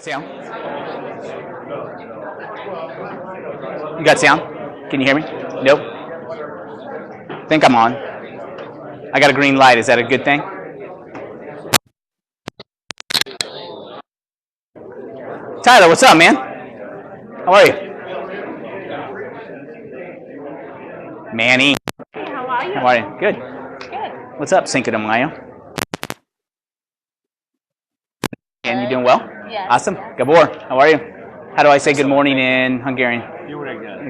got sound? You got sound? Can you hear me? Nope. Think I'm on. I got a green light. Is that a good thing? Tyler, what's up, man? How are you? Manny. Hey, how are you? How are you? Good. Good. What's up, Cinco de Mayo? And you doing well? Yes. Awesome. Gabor, how are you? How do I say good morning in Hungarian?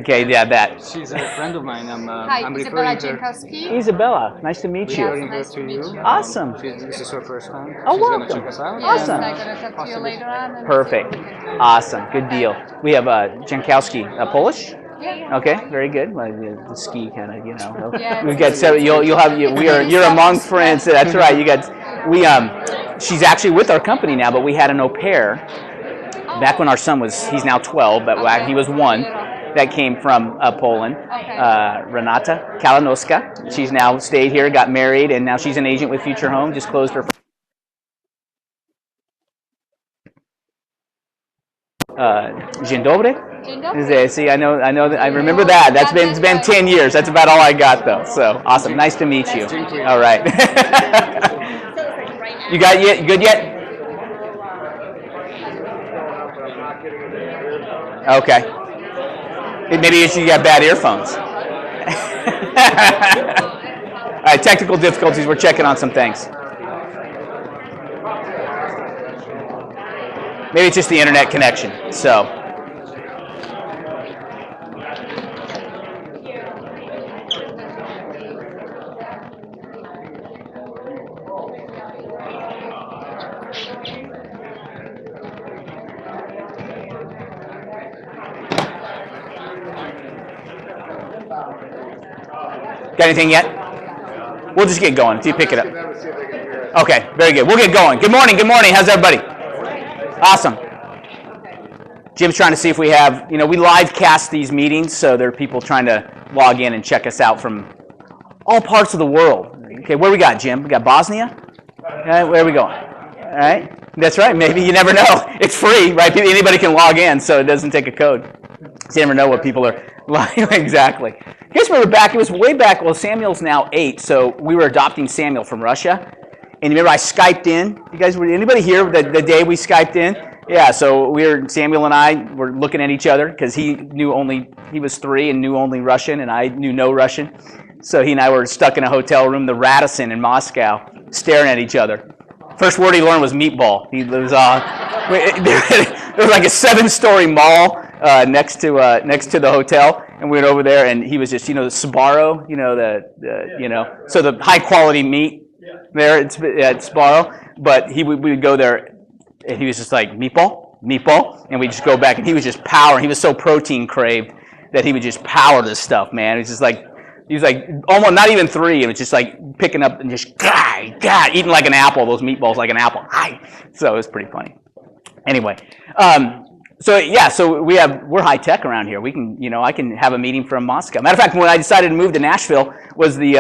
Okay, yeah, that. She's a friend of mine. Hi, I'm Isabella referring her. Jankowski. Isabella, nice to meet you. Referring her nice to to meet you. you. Awesome. This is her first time. Oh, She's welcome. gonna check us out. Yes, Awesome. I'm going to talk to you later on. And Perfect. see what we can do. Awesome. Good deal. We have Jankowski, Polish. Yeah. Okay, very good. Well, the ski kind of, you know. Yeah, We got so you'll have you're among friends. That's right. You got she's actually with our company now, but we had an au pair back when our son he's now 12, but he was 1. That came from Poland. Okay. Renata Kalinowska. She's now stayed here, got married, and now she's an agent with Future Home. Just closed her. Dzień dobry. Dzień dobry. See, I know that I remember that. It's been 10 years. That's about all I got though. So awesome. Nice to meet you. All right. You got it good yet? Okay. Maybe you got bad earphones. All right, technical difficulties. We're checking on some things. Maybe it's just the internet connection. So. Got anything yet? We'll just get going if you pick it up. Okay, very good. We'll get going. Good morning. Good morning. How's everybody? Awesome. Jim's trying to see if we have, we live cast these meetings, so there are people trying to log in and check us out from all parts of the world. Okay, where we got, Jim? We got Bosnia? Okay, where are we going? All right. That's right. Maybe you never know. It's free, right? Anybody can log in, so it doesn't take a code. So you never know what people are like. Exactly. I guess we were back. It was way back. Well, Samuel's now 8, so we were adopting Samuel from Russia. And remember, I Skyped in. You guys, anybody here the day we Skyped in? Yeah. So Samuel and I were looking at each other because he was 3 and knew only Russian, and I knew no Russian. So he and I were stuck in a hotel room, the Radisson in Moscow, staring at each other. First word he learned was meatball. There was like a 7-story mall next to the hotel, and we went over there, and he was just the Sbarro, so the high quality meat there at Sbarro. But we would go there, and he was just like meatball, and we just go back, and he was just powering. He was so protein craved that he would just power this stuff, man. He was like almost not even 3. It was just like picking up and just eating like an apple. Those meatballs like an apple. So it was pretty funny. Anyway, so we're high tech around here. We can, I can have a meeting from Moscow. Matter of fact, when I decided to move to Nashville was the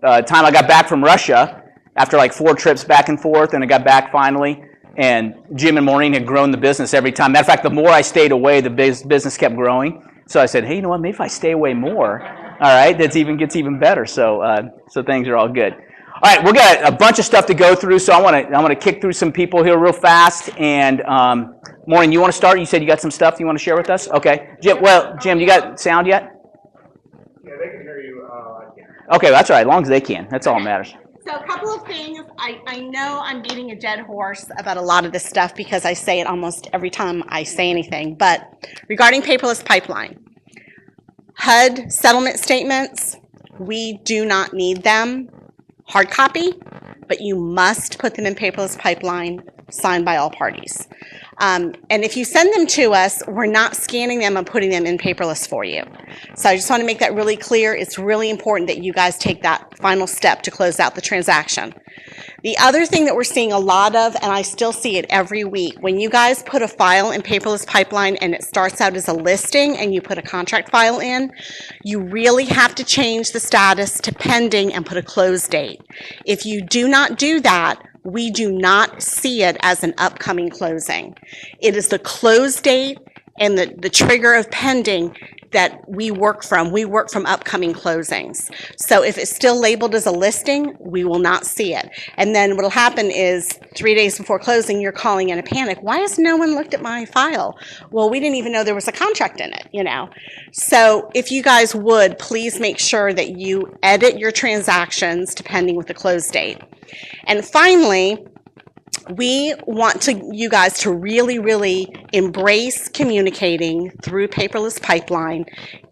time I got back from Russia after like 4 trips back and forth, and I got back finally. And Jim and Maureen had grown the business every time. Matter of fact, the more I stayed away, the business kept growing. So I said, hey, you know what? Maybe if I stay away more, all right, gets even better. So things are all good. All right, we've got a bunch of stuff to go through. So I want to kick through some people here real fast. And Maureen, you want to start? You said you got some stuff you want to share with us. Okay, Jim. Well, Jim, you got sound yet? Yeah, they can hear you. Okay, that's all right. As long as they can, that's all that matters. So a couple of things. I know I'm beating a dead horse about a lot of this stuff because I say it almost every time I say anything. But regarding paperless pipeline, HUD settlement statements, we do not need them hard copy, but you must put them in paperless pipeline signed by all parties. And if you send them to us, we're not scanning them and putting them in paperless for you. So I just want to make that really clear. It's really important that you guys take that final step to close out the transaction. The other thing that we're seeing a lot of, and I still see it every week, when you guys put a file in paperless pipeline and it starts out as a listing and you put a contract file in, you really have to change the status to pending and put a close date. If you do not do that, we do not see it as an upcoming closing. It is the close date and the trigger of pending that we work from. We work from upcoming closings. So if it's still labeled as a listing, we will not see it. And then what'll happen is 3 days before closing, you're calling in a panic. Why has no one looked at my file? Well, we didn't even know there was a contract in it, you know. So if you guys would, please make sure that you edit your transactions depending with the close date. And finally, we want you guys to really embrace communicating through paperless pipeline.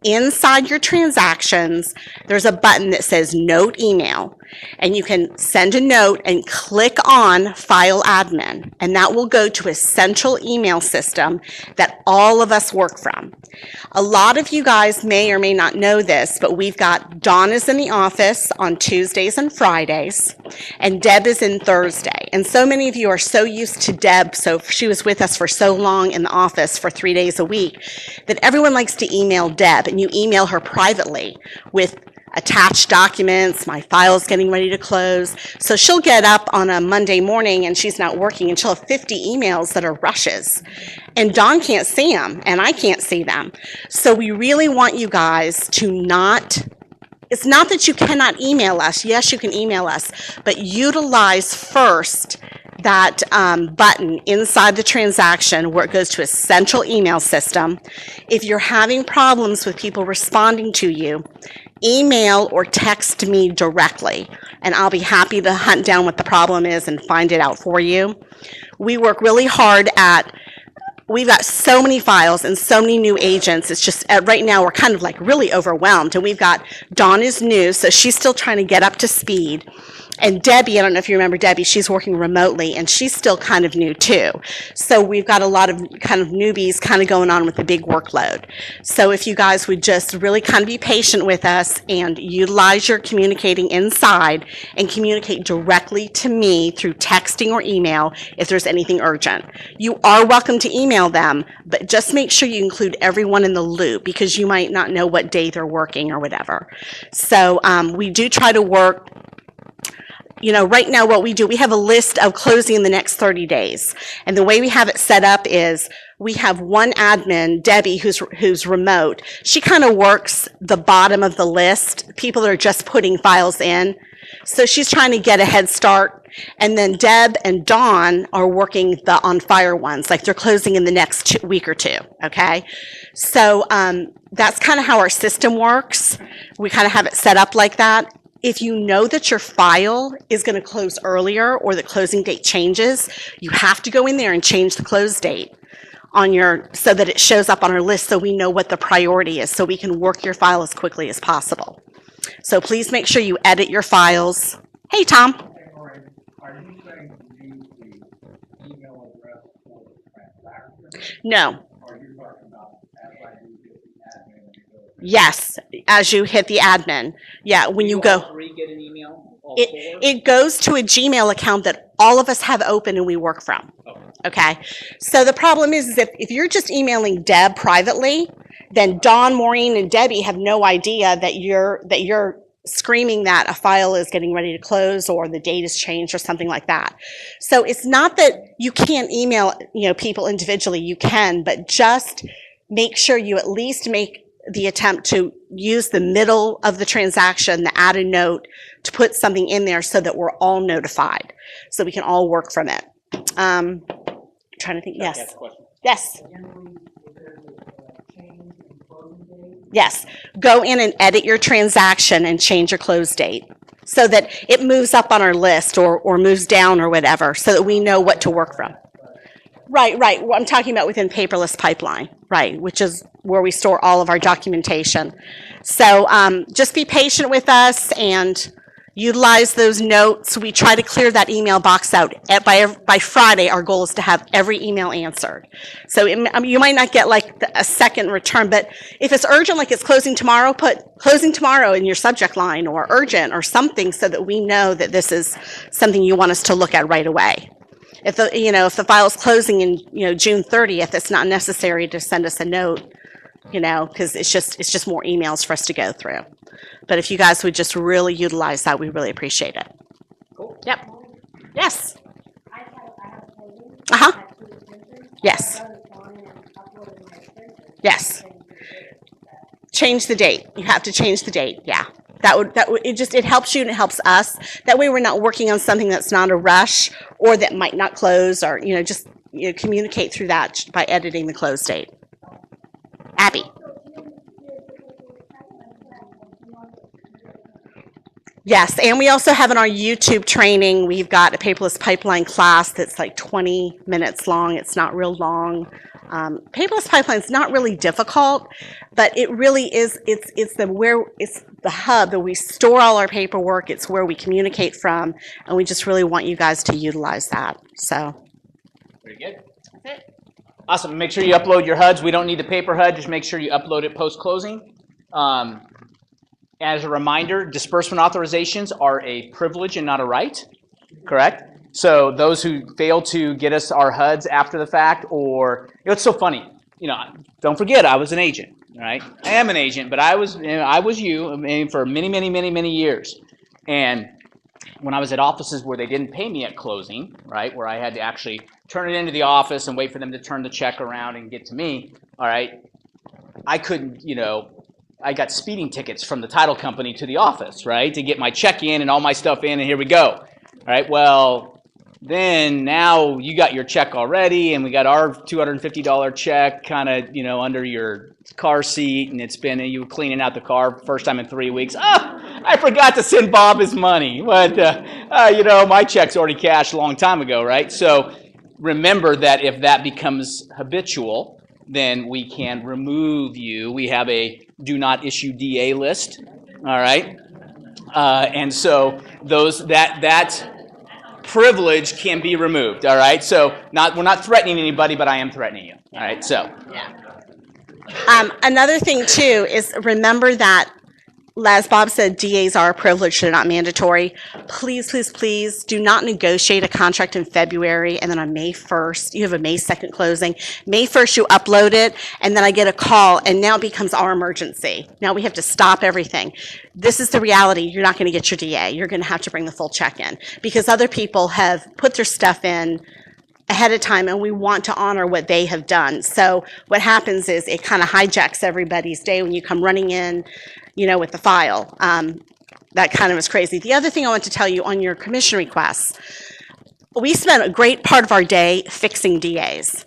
Inside your transactions, there's a button that says Note Email, and you can send a note and click on File Admin, and that will go to a central email system that all of us work from. A lot of you guys may or may not know this, but we've got Dawn is in the office on Tuesdays and Fridays, and Deb is in Thursday. And so many of you are so used to Deb, so she was with us for so long in the office for 3 days a week, that everyone likes to email Deb, and you email her privately with attached documents, my file's getting ready to close. So she'll get up on a Monday morning and she's not working, and she'll have 50 emails that are rushes. And Dawn can't see them, and I can't see them. So we really want you guys to not, it's not that you cannot email us. Yes, you can email us, but utilize first that button inside the transaction where it goes to a central email system. If you're having problems with people responding to you, email or text me directly, and I'll be happy to hunt down what the problem is and find it out for you. We work really hard at, we've got so many files and so many new agents. It's just right now we're kind of like really overwhelmed, and we've got, Dawn is new, so she's still trying to get up to speed. And Debbie, I don't know if you remember Debbie, she's working remotely, and she's still kind of new too. So we've got a lot of kind of newbies kind of going on with the big workload. So if you guys would just really kind of be patient with us and utilize your communicating inside and communicate directly to me through texting or email if there's anything urgent. You are welcome to email them, but just make sure you include everyone in the loop, because you might not know what day they're working or whatever. So we do try to work. You know, right now what we do, we have a list of closing in the next 30 days. And the way we have it set up is we have one admin, Debbie, who's remote. She kind of works the bottom of the list, people that are just putting files in. So she's trying to get a head start. And then Deb and Dawn are working the on fire ones, like they're closing in the next week or two, okay? So that's kind of how our system works. We kind of have it set up like that. If you know that your file is going to close earlier or the closing date changes, you have to go in there and change the close date on your, so that it shows up on our list so we know what the priority is, so we can work your file as quickly as possible. So please make sure you edit your files. Hey, Tom. Are you saying to use the email address for the transaction? No. Or are you talking about as I do get the admin and go? Yes, as you hit the admin. Yeah, when you go. All three get an email? All four? It goes to a Gmail account that all of us have open and we work from. Okay? So the problem is if you're just emailing Deb privately, then Dawn, Maureen, and Debbie have no idea that you're screaming that a file is getting ready to close or the date has changed or something like that. So it's not that you can't email, people individually. You can, but just make sure you at least make the attempt to use the middle of the transaction, to add a note, to put something in there so that we're all notified, so we can all work from it. Trying to think, yes. Yes. Yes. Go in and edit your transaction and change your close date so that it moves up on our list or moves down or whatever, so that we know what to work from. Right. Well, I'm talking about within paperless pipeline, right, which is where we store all of our documentation. So just be patient with us and utilize those notes. We try to clear that email box out. By Friday, our goal is to have every email answered. So you might not get like a second return, but if it's urgent, like it's closing tomorrow, put closing tomorrow in your subject line, or urgent or something, so that we know that this is something you want us to look at right away. If the file is closing in June 30th, it's not necessary to send us a note, because it's just more emails for us to go through. But if you guys would just really utilize that, we really appreciate it. Cool. Yep. Yes. Yes. Yes. Change the date. You have to change the date, yeah. That would, it helps you and it helps us. That way we're not working on something that's not a rush or that might not close or, just, communicate through that by editing the close date. Abby? Yes, and we also have in our YouTube training, we've got a paperless pipeline class that's like 20 minutes long. It's not real long. Paperless pipeline is not really difficult, but it really is, it's the hub that we store all our paperwork. It's where we communicate from, and we just really want you guys to utilize that, so. Very good. That's it. Awesome. Make sure you upload your HUDs. We don't need the paper HUD. Just make sure you upload it post-closing. As a reminder, disbursement authorizations are a privilege and not a right, correct? So those who fail to get us our HUDs after the fact, or it's so funny, don't forget I was an agent, right? I am an agent, but I was you for many years. And when I was at offices where they didn't pay me at closing, right, where I had to actually turn it into the office and wait for them to turn the check around and get to me, all right, I couldn't, I got speeding tickets from the title company to the office, right, to get my check in and all my stuff in, and here we go. All right, well, then now you got your check already, and we got our $250 check kind of, under your car seat, and it's been you cleaning out the car first time in 3 weeks. Oh, I forgot to send Bob his money, but, my check's already cashed a long time ago, right? So remember that if that becomes habitual, then we can remove you. We have a do not issue DA list, all right? And so that privilege can be removed, all right? So we're not threatening anybody, but I am threatening you, all right? So. Yeah. Another thing, too, is remember that, as Bob said, DAs are a privilege, they're not mandatory. Please do not negotiate a contract in February and then on May 1st, you have a May 2nd closing. May 1st, you upload it, and then I get a call, and now it becomes our emergency. Now we have to stop everything. This is the reality. You're not going to get your DA. You're going to have to bring the full check in because other people have put their stuff in ahead of time, and we want to honor what they have done. So what happens is it kind of hijacks everybody's day when you come running in, with the file. That kind of is crazy. The other thing I want to tell you on your commission requests, we spend a great part of our day fixing DAs.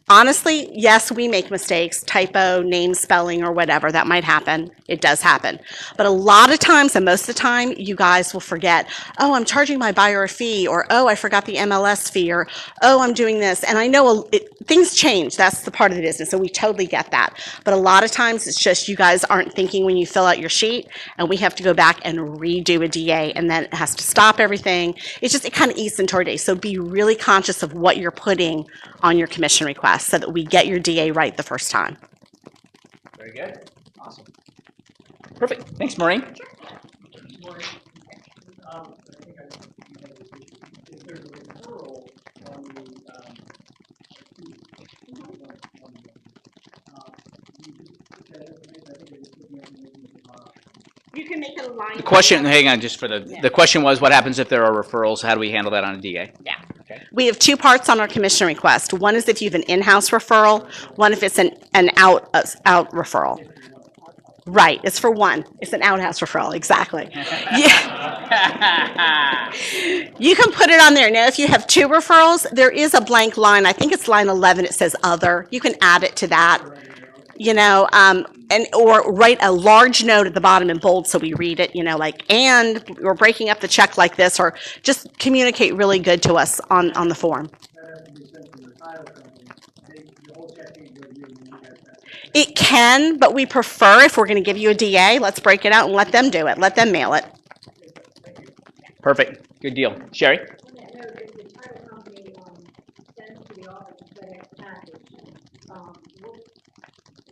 Honestly, yes, we make mistakes, typo, name spelling, or whatever. That might happen. It does happen. But a lot of times, and most of the time, you guys will forget, oh, I'm charging my buyer a fee, or oh, I forgot the MLS fee, or oh, I'm doing this. And I know things change. That's the part of the business, so we totally get that. But a lot of times, it's just you guys aren't thinking when you fill out your sheet, and we have to go back and redo a DA, and then it has to stop everything. It kind of eats into our day. So be really conscious of what you're putting on your commission request, so that we get your DA right the first time. Very good. Awesome. Perfect. Thanks, Maureen. I think if there's a referral on the, you just put that information, I think they just put the information at the bottom. You can make a line. The question, hang on, just for the question was, what happens if there are referrals? How do we handle that on a DA? Yeah. Okay. We have two parts on our commission request. One is if you have an in-house referral. One if it's an out referral. Right. It's for one. It's an outhouse referral. Exactly. Yeah. You can put it on there. Now, if you have two referrals, there is a blank line. I think it's line 11. It says other. You can add it to that. Or write a large note at the bottom in bold so we read it, and we're breaking up the check like this, or just communicate really good to us on the form. That has to be sent to the title company. The whole check can go to you and you guys have to. It can, but we prefer, if we're going to give you a DA, let's break it out and let them do it. Let them mail it. Perfect. Good deal. Sherry? The title company sends to the office a FedEx package.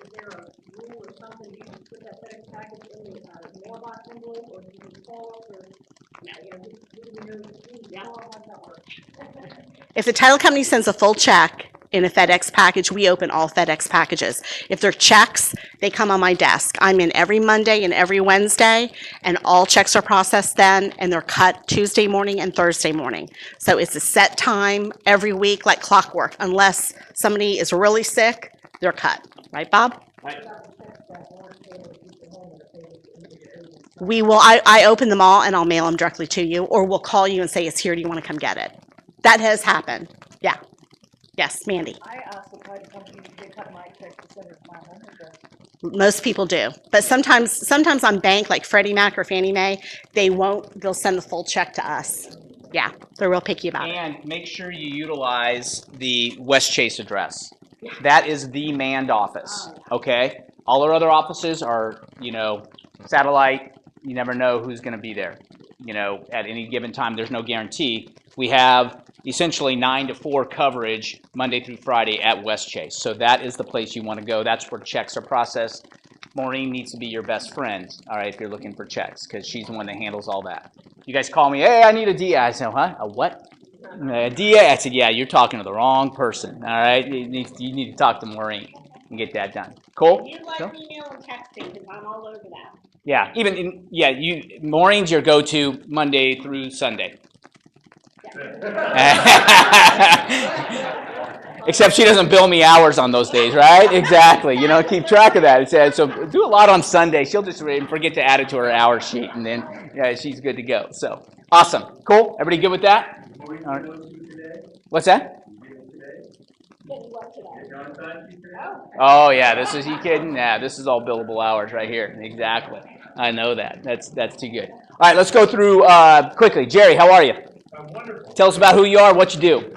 Is there a rule or something, you can put that FedEx package in the mailbox envelope, or do you call us, or, If the title company sends a full check in a FedEx package, we open all FedEx packages. If they're checks, They come on my desk. I'm in every Monday and every Wednesday, and all checks are processed then, and they're cut Tuesday morning and Thursday morning. So it's a set time every week, like clockwork. Unless somebody is really sick, they're cut. Right, Bob? We will, I open them all and I'll mail them directly to you, or we'll call you and say it's here, do you want to come get it? That has happened, yeah. Yes, Mandy. I asked the private company to cut my check to send it to my home address. Most people do, but sometimes on bank, like Freddie Mac or Fannie Mae, they won't, they'll send the full check to us. Yeah, they're real picky about it. And make sure you utilize the West Chase address. That is the manned office, okay? All our other offices are, you know, satellite. You never know who's going to be there, you know, at any given time. There's no guarantee. We have essentially 9 to 4 coverage Monday through Friday at West Chase. So that is the place you want to go. That's where checks are processed. Maureen needs to be your best friend, all right, if you're looking for checks, because she's the one that handles all that. You guys call me, hey, I need a DA. I said, huh? A what? A DA? I said, yeah, you're talking to the wrong person, all right? You need to talk to Maureen and get that done. Cool? You like email and texting, because I'm all over that. Yeah, Maureen's your go-to Monday through Sunday. Except she doesn't bill me hours on those days, right? Exactly. You know, keep track of that. So do a lot on Sunday. She'll just forget to add it to her hour sheet, and then she's good to go. So awesome. Cool. Everybody good with that? All right. What's that? Oh yeah, this is, you kidding? Yeah, this is all billable hours right here. Exactly. I know that. That's too good. All right, let's go through quickly. Jerry, how are you? I'm wonderful. Tell us about who you are, what you do.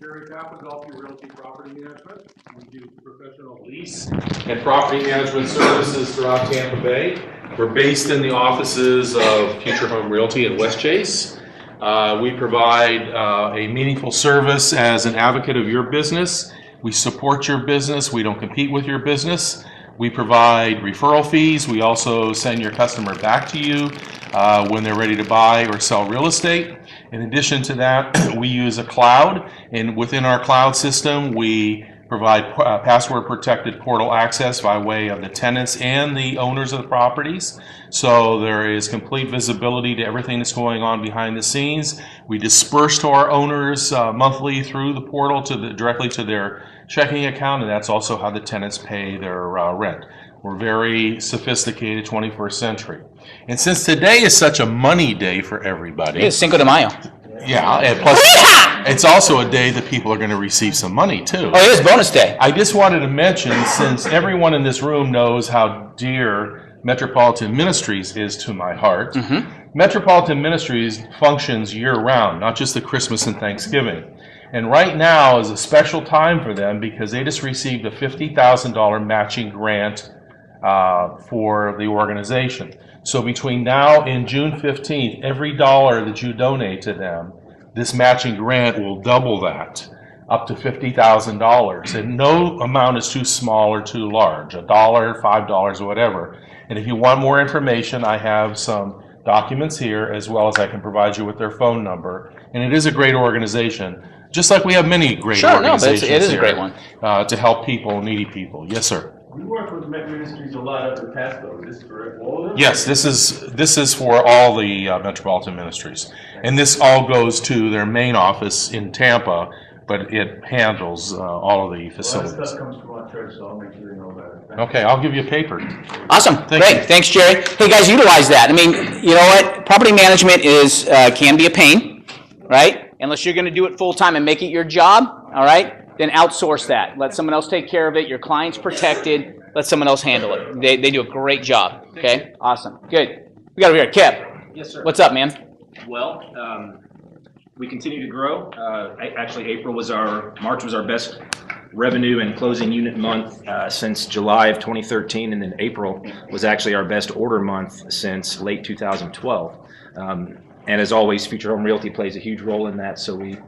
Jerry Kappa, Realty Property Management. We do professional lease and property management services throughout Tampa Bay. We're based in the offices of Future Home Realty in West Chase. We provide a meaningful service as an advocate of your business. We support your business. We don't compete with your business. We provide referral fees. We also send your customer back to you when they're ready to buy or sell real estate. In addition to that, we use a cloud, and within our cloud system, we provide password-protected portal access by way of the tenants and the owners of the properties. So there is complete visibility to everything that's going on behind the scenes. We disperse to our owners monthly through the portal directly to their checking account, and that's also how the tenants pay their rent. We're very sophisticated, 21st century. And since today is such a money day for everybody. It's Cinco de Mayo. Yeah, and plus it's also a day that people are going to receive some money too. Oh, it is bonus day. I just wanted to mention, since everyone in this room knows how dear Metropolitan Ministries is to my heart, Metropolitan Ministries functions year-round, not just the Christmas and Thanksgiving. And right now is a special time for them because they just received a $50,000 matching grant for the organization. So between now and June 15th, every dollar that you donate to them, this matching grant will double that, up to $50,000. And no amount is too small or too large, $1, $5, whatever. And if you want more information, I have some documents here, as well as I can provide you with their phone number. And it is a great organization, just like we have many great organizations it is a here, great one. to help people, needy people. Yes, sir. We work with Met Ministries a lot up in Pasco, is this correct? All of them? Yes, this is for all the Metropolitan Ministries. And this all goes to their main office in Tampa, but it handles all of the A lot of facilities. stuff comes from our church, so I'll make sure you know about it. Okay, I'll give you a paper. Awesome. Thank Great. you. Thanks, Jerry. Hey, guys, utilize that. I mean, you know what? Property management is can be a pain, right? Unless you're going to do it full-time and make it your job, all right? Then outsource that. Let someone else take care of it. Your client's protected. Let someone else handle it. They do a great job. Okay? Awesome. Good. We got over here. Kip. Yes, sir. What's up, man? Well, we continue to grow. Actually, March was our best revenue and closing unit month since July of 2013, and then April was actually our best order month since late 2012. And as always, Future Home Realty plays a huge role in that, so we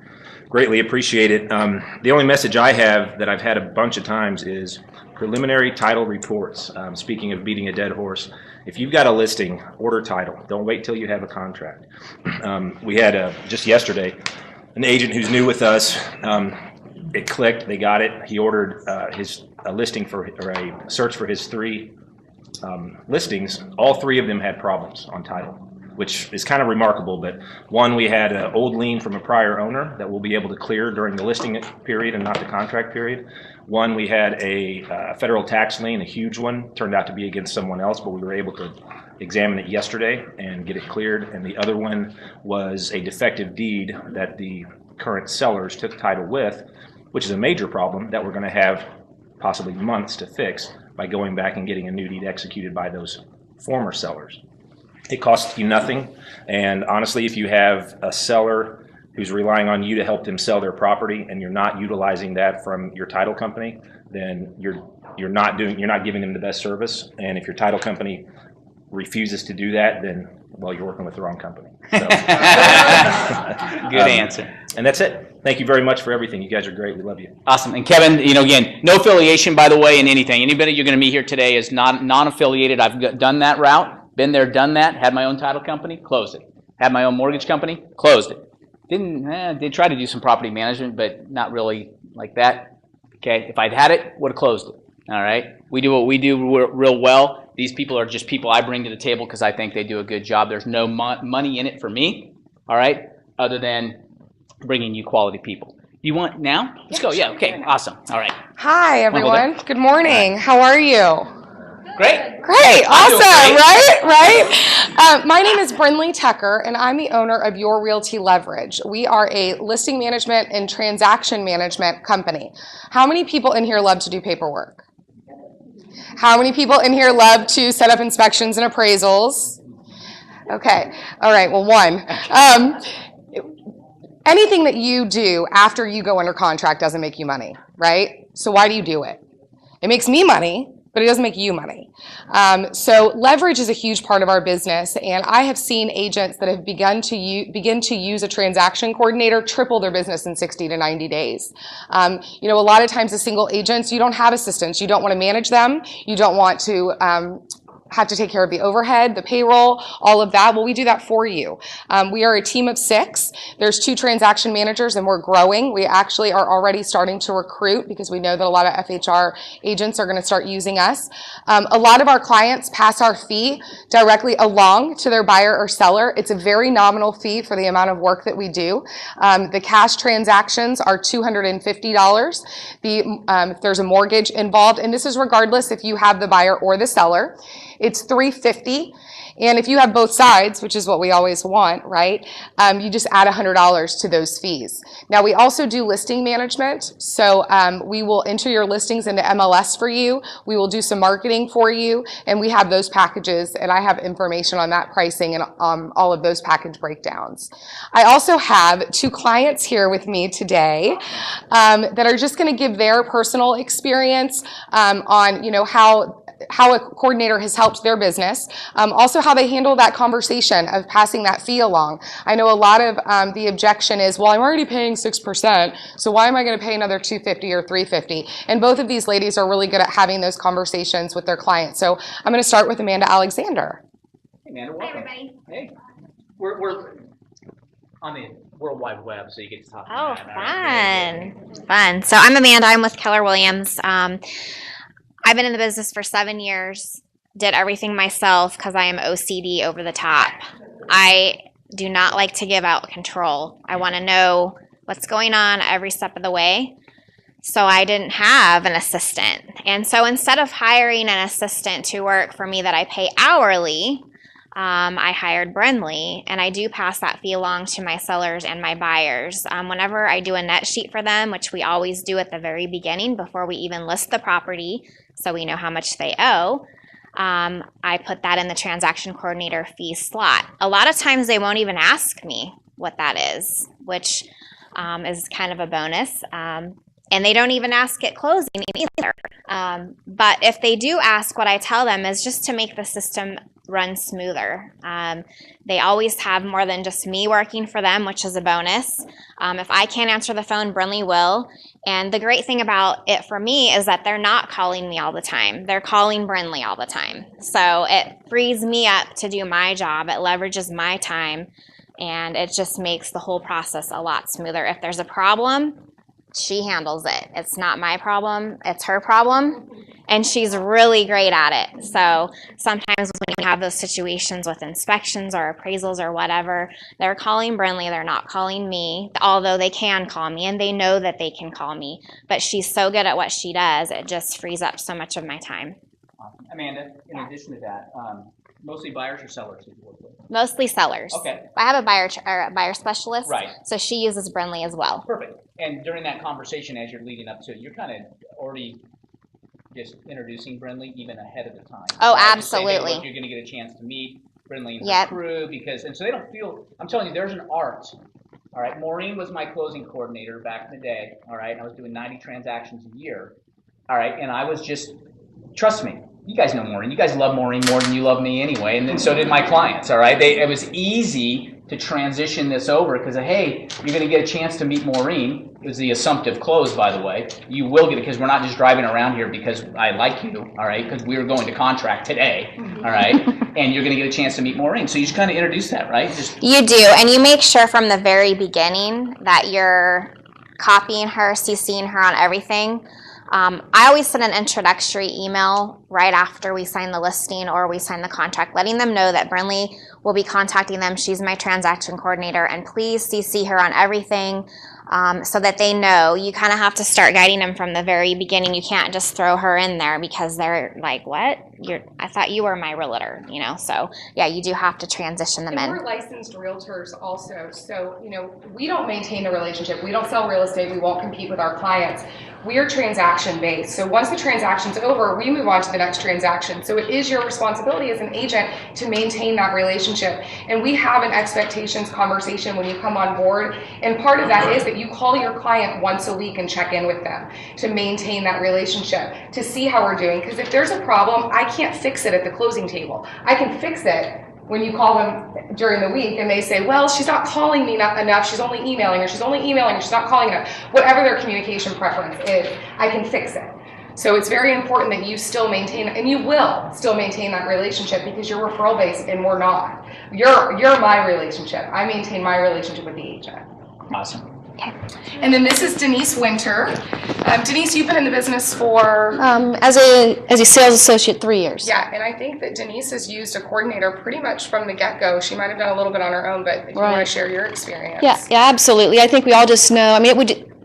greatly appreciate it. The only message I have that I've had a bunch of times is preliminary title reports. Speaking of beating a dead horse, if you've got a listing, order title. Don't wait till you have a contract. We had just yesterday an agent who's new with us it clicked, they got it. He ordered a listing or a search for his 3 listings. All 3 of them had problems on title, which is kind of remarkable. But one, we had an old lien from a prior owner that we'll be able to clear during the listing period and not the contract period. One, we had a federal tax lien, a huge one, turned out to be against someone else, but we were able to examine it yesterday and get it cleared. And the other one was a defective deed that the current sellers took title with, which is a major problem that we're going to have possibly months to fix by going back and getting a new deed executed by those former sellers. It costs you nothing, and honestly, if you have a seller who's relying on you to help them sell their property and you're not utilizing that from your title company, then you're not giving them the best service. And if your title company refuses to do that, then, well, you're working with the wrong company. So, Good answer. And that's it. Thank you very much for everything. You guys are great. We love you. Awesome. And Kevin, again, no affiliation, by the way, in anything. Anybody you're going to meet here today is non-affiliated. I've done that route, been there, done that, had my own title company, closed it. Had my own mortgage company, closed it. Did try to do some property management, but not really like that. Okay, if I'd had it, would have closed it. All right, we do what we do real well. These people are just people I bring to the table because I think they do a good job. There's no money in it for me. All right, other than bringing you quality people. You want now? Let's go. Yeah. Okay. Awesome. All right. Hi, everyone. Good morning. How are you? Great. Great. I'm doing Awesome. great. Right? My name is Brinley Tucker, and I'm the owner of Your Realty Leverage. We are a listing management and transaction management company. How many people in here love to do paperwork? How many people in here love to set up inspections and appraisals? Okay. All right. Well, one. Anything that you do after you go under contract doesn't make you money, right? So why do you do it? It makes me money, but it doesn't make you money. So leverage is a huge part of our business, and I have seen agents that have begin to use a transaction coordinator triple their business in 60 to 90 days. A lot of times as single agents, you don't have assistants. You don't want to manage them. You don't want to have to take care of the overhead, the payroll, all of that. Well, we do that for you. We are a team of 6. There's 2 transaction managers, and we're growing. We actually are already starting to recruit because we know that a lot of FHR agents are going to start using us. A lot of our clients pass our fee directly along to their buyer or seller. It's a very nominal fee for the amount of work that we do. The cash transactions are $250. If there's a mortgage involved, and this is regardless if you have the buyer or the seller, it's $350. And if you have both sides, which is what we always want, right, you just add $100 to those fees. Now, we also do listing management. So we will enter your listings into MLS for you. We will do some marketing for you. And we have those packages. And I have information on that pricing and all of those package breakdowns. I also have 2 clients here with me today that are just going to give their personal experience on, how a coordinator has helped their business. Also how they handle that conversation of passing that fee along. I know a lot of the objection is, well, I'm already paying 6%, so why am I going to pay another $250 or $350? And both of these ladies are really good at having those conversations with their clients. So I'm going to start with Amanda Alexander. Hey, Amanda, welcome. Hi, everybody. Hey. We're on the World Wide Web, so you get to talk to Oh, fun. So I'm Amanda. I'm with Keller Williams. I've been in the business for 7 years, did everything myself because I am OCD over the top. I do not like to give out control. I want to know what's going on every step of the way. So I didn't have an assistant. And so instead of hiring an assistant to work for me that I pay hourly, I hired Brinley, and I do pass that fee along to my sellers and my buyers. Whenever I do a net sheet for them, which we always do at the very beginning before we even list the property, so we know how much they owe, I put that in the transaction coordinator fee slot. A lot of times they won't even ask me what that is, which is kind of a bonus. And they don't even ask at closing either. But if they do ask, what I tell them is just to make the system run smoother. They always have more than just me working for them, which is a bonus. If I can't answer the phone, Brinley will. And the great thing about it for me is that they're not calling me all the time. They're calling Brinley all the time. So it frees me up to do my job. It leverages my time. And it just makes the whole process a lot smoother. If there's a problem, She handles it. It's not my problem. It's her problem. And she's really great at it. So sometimes when you have those situations with inspections or appraisals or whatever, they're calling Brinley. They're not calling me, although they can call me and they know that they can call me. But she's so good at what she does, it just frees up so much of my time. Awesome. Amanda, in addition to that, mostly buyers or sellers that you work with? Mostly sellers. Okay. I have a buyer specialist. Right. So she uses Brinley as well. Perfect. And during that conversation, as you're leading up to it, you're kind of already just introducing Brinley even ahead of the time. Oh, right? Just saying, hey, absolutely. look, you're going to get a chance to meet Brinley and her Yep. crew and so they don't feel, I'm telling you, there's an art. All right. Maureen was my closing coordinator back in the day. All right. And I was doing 90 transactions a year. All right. And I was just, trust me, you guys know Maureen. You guys love Maureen more than you love me anyway, and then so did my clients, all right? It was easy to transition this over because, hey, you're going to get a chance to meet Maureen. It was the assumptive close, by the way. You will get it because we're not just driving around here because I like you, all right? Because we were going to contract today, all right? And you're going to get a chance to meet Maureen. So you just kind of introduce that, right? You do, and you make sure from the very beginning that you're copying her, CCing her on everything. I always send an introductory email right after we sign the listing or we sign the contract, letting them know that Brinley will be contacting them. She's my transaction coordinator, and please CC her on everything so that they know. You kind of have to start guiding them from the very beginning. You can't just throw her in there because they're like, what? I thought you were my realtor, you know? So yeah, you do have to transition them And in. we're licensed realtors also, so we don't maintain the relationship. We don't sell real estate. We won't compete with our clients. We are transaction based. So once the transaction's over, we move on to the next transaction. So it is your responsibility as an agent to maintain that relationship. And we have an expectations conversation when you come on board. And part of that is that you call your client once a week and check in with them to maintain that relationship, to see how we're doing. Because if there's a problem, I can't fix it at the closing table. I can fix it when you call them during the week and they say, well, she's not calling me enough, she's only emailing, or she's not calling enough. Whatever their communication preference is, I can fix it. So it's very important that you still maintain, and you will still maintain that relationship because you're referral based and we're not. You're my relationship. I maintain my relationship with the agent. Awesome. Okay. And then this is Denise Winter. Denise, you've been in the business for... As a sales associate, 3 years. Yeah, and I think that Denise has used a coordinator pretty much from the get-go. She might have done a little bit on her own, but if you want to share your experience. Yeah, absolutely. I think we all just know,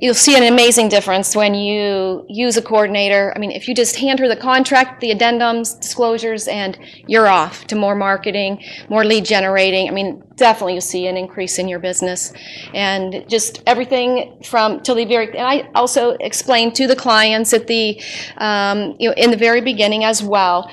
you'll see an amazing difference when you use a coordinator. I mean, if you just hand her the contract, the addendums, disclosures, and you're off to more marketing, more lead generating. I mean, definitely you'll see an increase in your business. And just everything till the very, and I also explained to the clients at the, in the very beginning as well,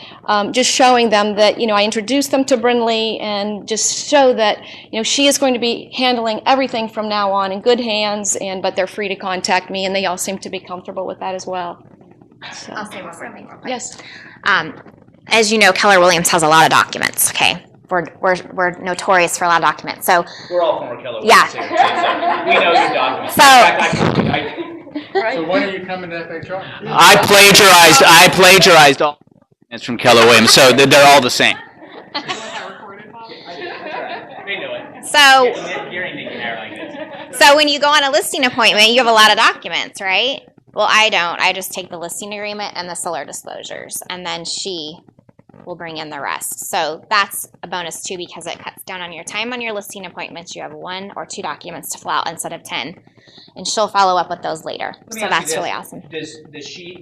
just showing them that, I introduced them to Brinley and just show that, she is going to be handling everything from now on in good hands, but they're free to contact me, and they all seem to be comfortable with that as well. So. I'll say one more thing real quick. Yes. As you know, Keller Williams has a lot of documents, okay? We're notorious for a lot of documents. So We're all former Keller Yeah. Williams here, too, so we know your documents. So- In fact, So when are you coming to FHR? I plagiarized all it's from Keller Williams, so they're all the same. they know it. So Gary making hair like this. So when you go on a listing appointment, you have a lot of documents, right? Well, I don't. I just take the listing agreement and the seller disclosures, and then she will bring in the rest. So that's a bonus too, because it cuts down on your time on your listing appointments. You have 1 or 2 documents to fill out instead of 10, and she'll follow up with those later. Let me So ask you that's this. really awesome.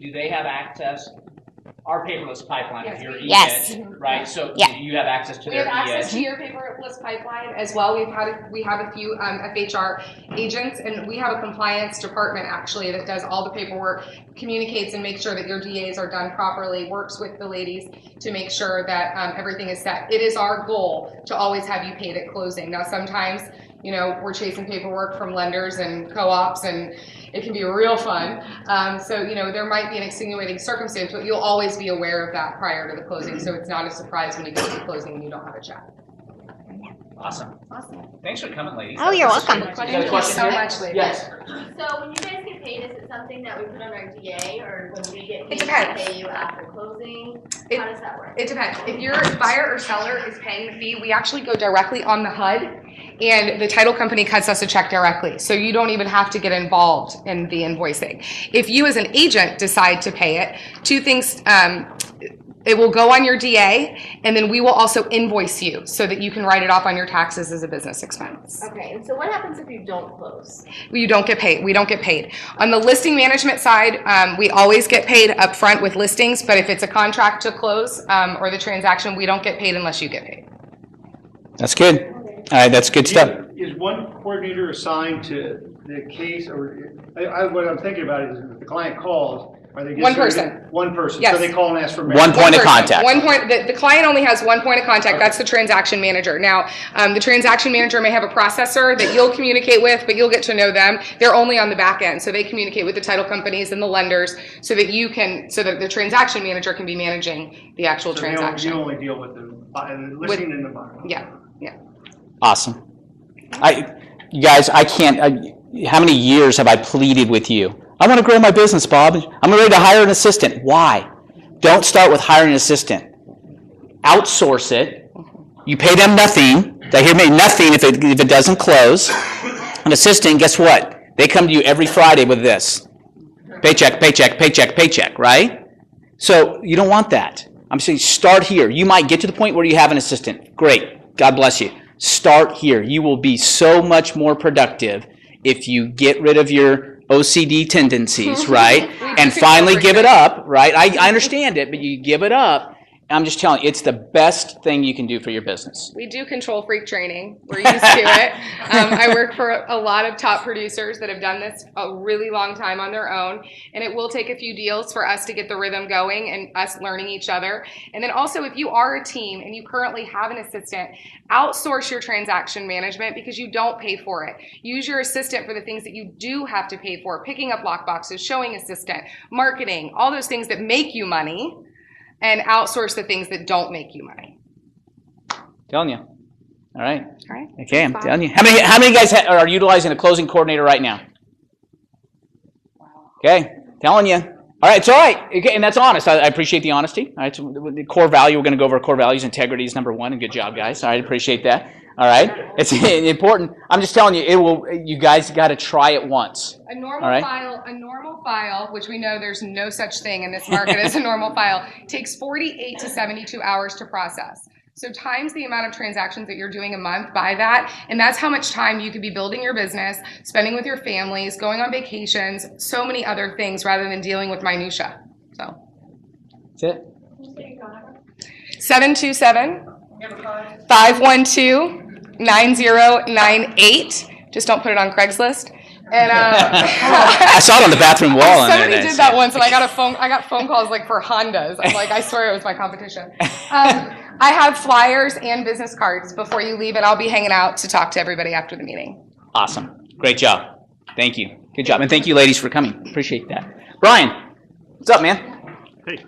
Do they have access? Our paperless pipeline is your Yes. e-edge, right? So Yeah. you have access to We their have access to e-edge. your paperless pipeline as well. We have a few FHR agents, and we have a compliance department actually that does all the paperwork, communicates and makes sure that your DAs are done properly, works with the ladies to make sure that everything is set. It is our goal to always have you paid at closing. Now sometimes, we're chasing paperwork from lenders and co-ops, and it can be real fun. So there might be an extenuating circumstance, but you'll always be aware of that prior to the closing, so it's not a surprise when you get to the closing and you don't have a check. Awesome. Thanks for coming, ladies. Oh, you're welcome. Thank you so much, ladies. Yes. So when you guys get paid, is it something that we put on our DA, or when we get It paid, depends. we pay you after closing? It- How does that work? It depends. If your buyer or seller is paying the fee, we actually go directly on the HUD and the title company cuts us a check directly. So you don't even have to get involved in the invoicing. If you as an agent decide to pay it, two things, it will go on your DA, and then we will also invoice you so that you can write it off on your taxes as a business expense. Okay, and so what happens if you don't close? You don't get paid. We don't get paid. On the listing management side, we always get paid up front with listings, but if it's a contract to close or the transaction, we don't get paid unless you get paid. That's good. All right, that's good stuff. Is one coordinator assigned to the case, or what I'm thinking about is if the client calls, are they just One person. One person. Yes. So they call and ask for One point of person. contact. One point. The client only has one point of contact. That's the transaction manager. Now, the transaction manager may have a processor that you'll communicate with, but you'll get to know them. They're only on the back end, so they communicate with the title companies and the lenders, so that the transaction manager can be managing the actual transaction. You only deal with the listing and the buyer. Yeah. Yeah. Awesome. You guys, I can't. How many years have I pleaded with you? I want to grow my business, Bob. I'm ready to hire an assistant. Why? Don't start with hiring an assistant. Outsource it. You pay them nothing. They hear me, nothing if it doesn't close. An assistant, guess what? They come to you every Friday with this. Paycheck, paycheck, paycheck, paycheck, right? So you don't want that. I'm saying start here. You might get to the point where you have an assistant. Great. God bless you. Start here. You will be so much more productive if you get rid of your OCD tendencies, right? And finally give it up, right? I understand it, but you give it up. I'm just telling you, it's the best thing you can do for your business. We do control freak training. We're used to it. I work for a lot of top producers that have done this a really long time on their own, and it will take a few deals for us to get the rhythm going and us learning each other. And then also, if you are a team and you currently have an assistant, outsource your transaction management because you don't pay for it. Use your assistant for the things that you do have to pay for, picking up lockboxes, showing assistant, marketing, all those things that make you money, and outsource the things that don't make you money. Telling you. All right. All right. Okay, I'm telling you. How many guys are utilizing a closing coordinator right now? Okay, telling you. All right, it's all right. Okay, and that's honest. I appreciate the honesty. All right, so the core value, we're going to go over core values. Integrity is number one, and good job, guys. All right, appreciate that. All right, it's important. I'm just telling you, you guys got to try it once. A normal file, which we know there's no such thing in this market as a normal file, takes 48 to 72 hours to process. So times the amount of transactions that you're doing a month by that, and that's how much time you could be building your business, spending with your families, going on vacations, so many other things rather than dealing with minutia. So That's it. 727-512-9098. Just don't put it on Craigslist. And I saw it on the bathroom wall. Somebody did that once, and I got phone calls like for Hondas. I'm like, I swear it was my competition. I have flyers and business cards before you leave, and I'll be hanging out to talk to everybody after the meeting. Awesome. Great job. Thank you. Good job. And thank you, ladies, for coming. Appreciate that. Brian, what's up, man? Hey.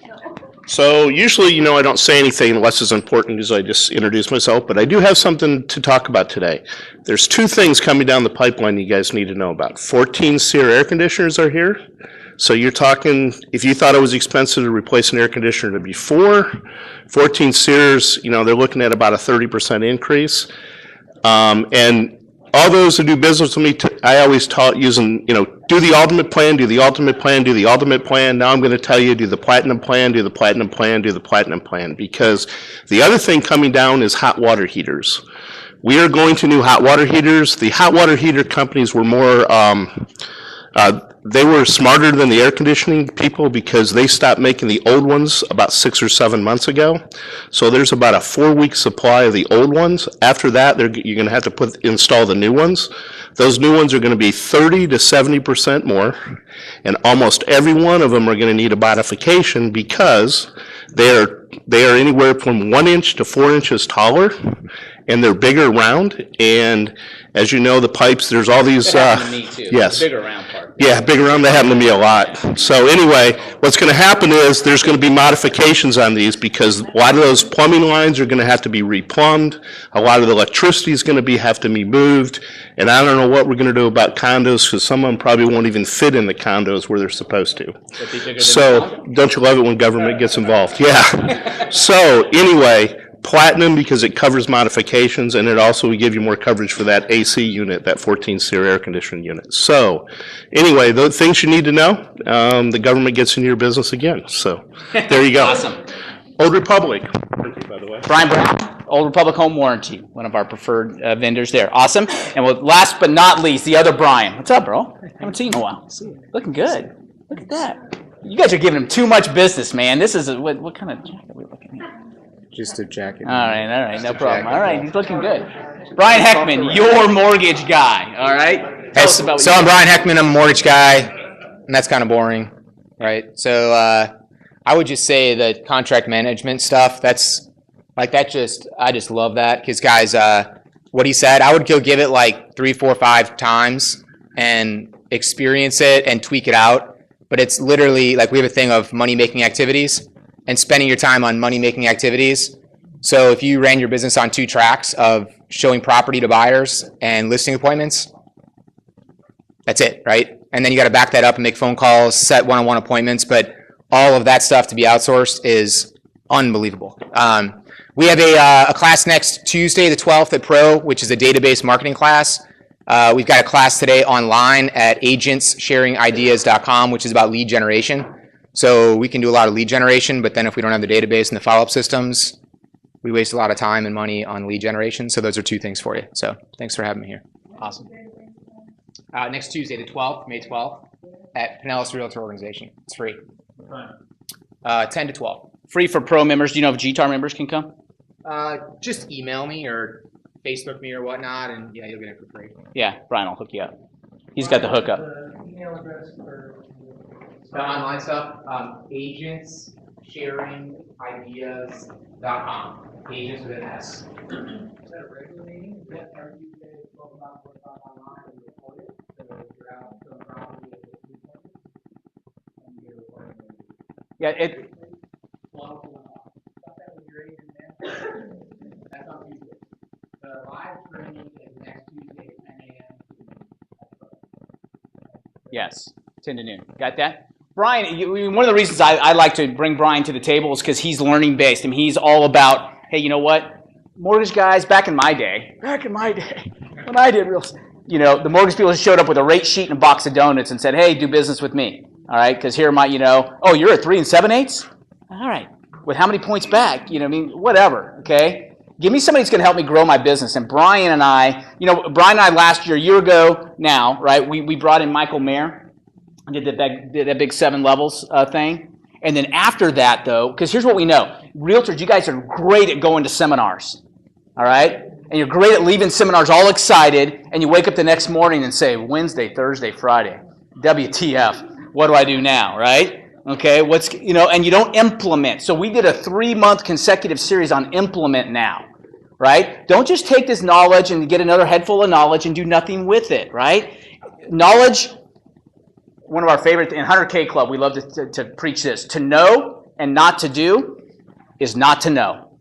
So usually, I don't say anything less as important as I just introduce myself, but I do have something to talk about today. There's two things coming down the pipeline you guys need to know about. 14 SEER air conditioners are here. So you're talking, if you thought it was expensive to replace an air conditioner to be 14 SEERs, they're looking at about a 30% increase. And all those who do business with me, I always taught using, do the ultimate plan, do the ultimate plan, do the ultimate plan. Now I'm going to tell you, do the platinum plan, do the platinum plan, do the platinum plan. Because the other thing coming down is hot water heaters. We are going to new hot water heaters. The hot water heater companies were more, they were smarter than the air conditioning people because they stopped making the old ones about 6 or 7 months ago. So there's about a 4-week supply of the old ones. After that, you're going to have to install the new ones. Those new ones are going to be 30 to 70% more, and almost every one of them are going to need a modification because they are anywhere from 1 inch to 4 inches taller, and they're bigger round. And as you know, the pipes, there's all these. That happened to me too. Yes. The bigger round part. Yeah, bigger round. That happened to me a lot. So anyway, what's going to happen is there's going to be modifications on these because a lot of those plumbing lines are going to have to be replumbed. A lot of the electricity is going to have to be moved. And I don't know what we're going to do about condos because some of them probably won't even fit in the condos where they're supposed to. So don't you love it when government gets involved? Yeah. So anyway, Platinum because it covers modifications, and it also will give you more coverage for that AC unit, that 14-SEER air conditioning unit. So, anyway, the things you need to know, the government gets into your business again. So, there you go. Awesome. Old Republic, by the way. Brian Brown, Old Republic Home Warranty, one of our preferred vendors there. Awesome. And well, last but not least, the other Brian. What's up, bro? Haven't seen you in a while. Looking good. Look at that. You guys are giving him too much business, man. This is what kind of jacket are we looking at? Just a jacket. All right, no problem. All right, he's looking good. Brian Heckman, your mortgage guy. All right. Tell us about what So I'm Brian Heckman. I'm a mortgage guy, and that's kind of boring, right? So I would just say that contract management stuff. That's like that. I just love that because guys, what he said, I would go give it like 3, 4, 5 times and experience it and tweak it out. But it's literally like we have a thing of money-making activities and spending your time on money-making activities. So if you ran your business on 2 tracks of showing property to buyers and listing appointments, that's it, right? And then you got to back that up and make phone calls, set one-on-one appointments. But all of that stuff to be outsourced is unbelievable. We have a class next Tuesday, the 12th at Pro, which is a database marketing class. We've got a class today online at agentssharingideas.com, which is about lead generation. So we can do a lot of lead generation, but then if we don't have the database and the follow-up systems, we waste a lot of time and money on lead generation. So those are 2 things for you. So thanks for having me here. Awesome. Next Tuesday, the 12th, May 12th, at Pinellas Realtor Organization. It's free. 10 to 12. Free for Pro members. Do you know if GTAR members can come? Just email me or Facebook me or whatnot, and yeah, you'll get it for free. Yeah, Brian will hook you up. He's got the hookup. Email address for The online stuff, agentssharingideas.com. Agents with an S. is that a regular meeting? Is that every Tuesday at 12 o'clock online and record it? So if you're out showing property at the and you're recording it. Yeah, it. 12 o'clock. Thought that was your agent there? That's on Tuesday. The live streaming is next Tuesday at 10 a.m. Yes, 10 to noon. Got that? Brian, one of the reasons I like to bring Brian to the table is because he's learning based. I mean, he's all about, hey, you know what? Mortgage guys, back in my day, when I did real estate, the mortgage people showed up with a rate sheet and a box of donuts and said, hey, do business with me. All right, because here my, oh, you're at 3 7/8? All right. With how many points back? Whatever, okay? Give me somebody that's going to help me grow my business. And Brian and I, Brian and I last year, a year ago now, right, we brought in Michael Mayer. Did that big 7 levels thing. And then after that, though, because here's what we know. Realtors, you guys are great at going to seminars, all right? And you're great at leaving seminars all excited, and you wake up the next morning and say, Wednesday, Thursday, Friday, WTF, what do I do now, right? Okay, and you don't implement. So we did a 3-month consecutive series on implement now, right? Don't just take this knowledge and get another head full of knowledge and do nothing with it, right? Knowledge. One of our favorite, in 100K Club, we love to preach this. To know and not to do is not to know,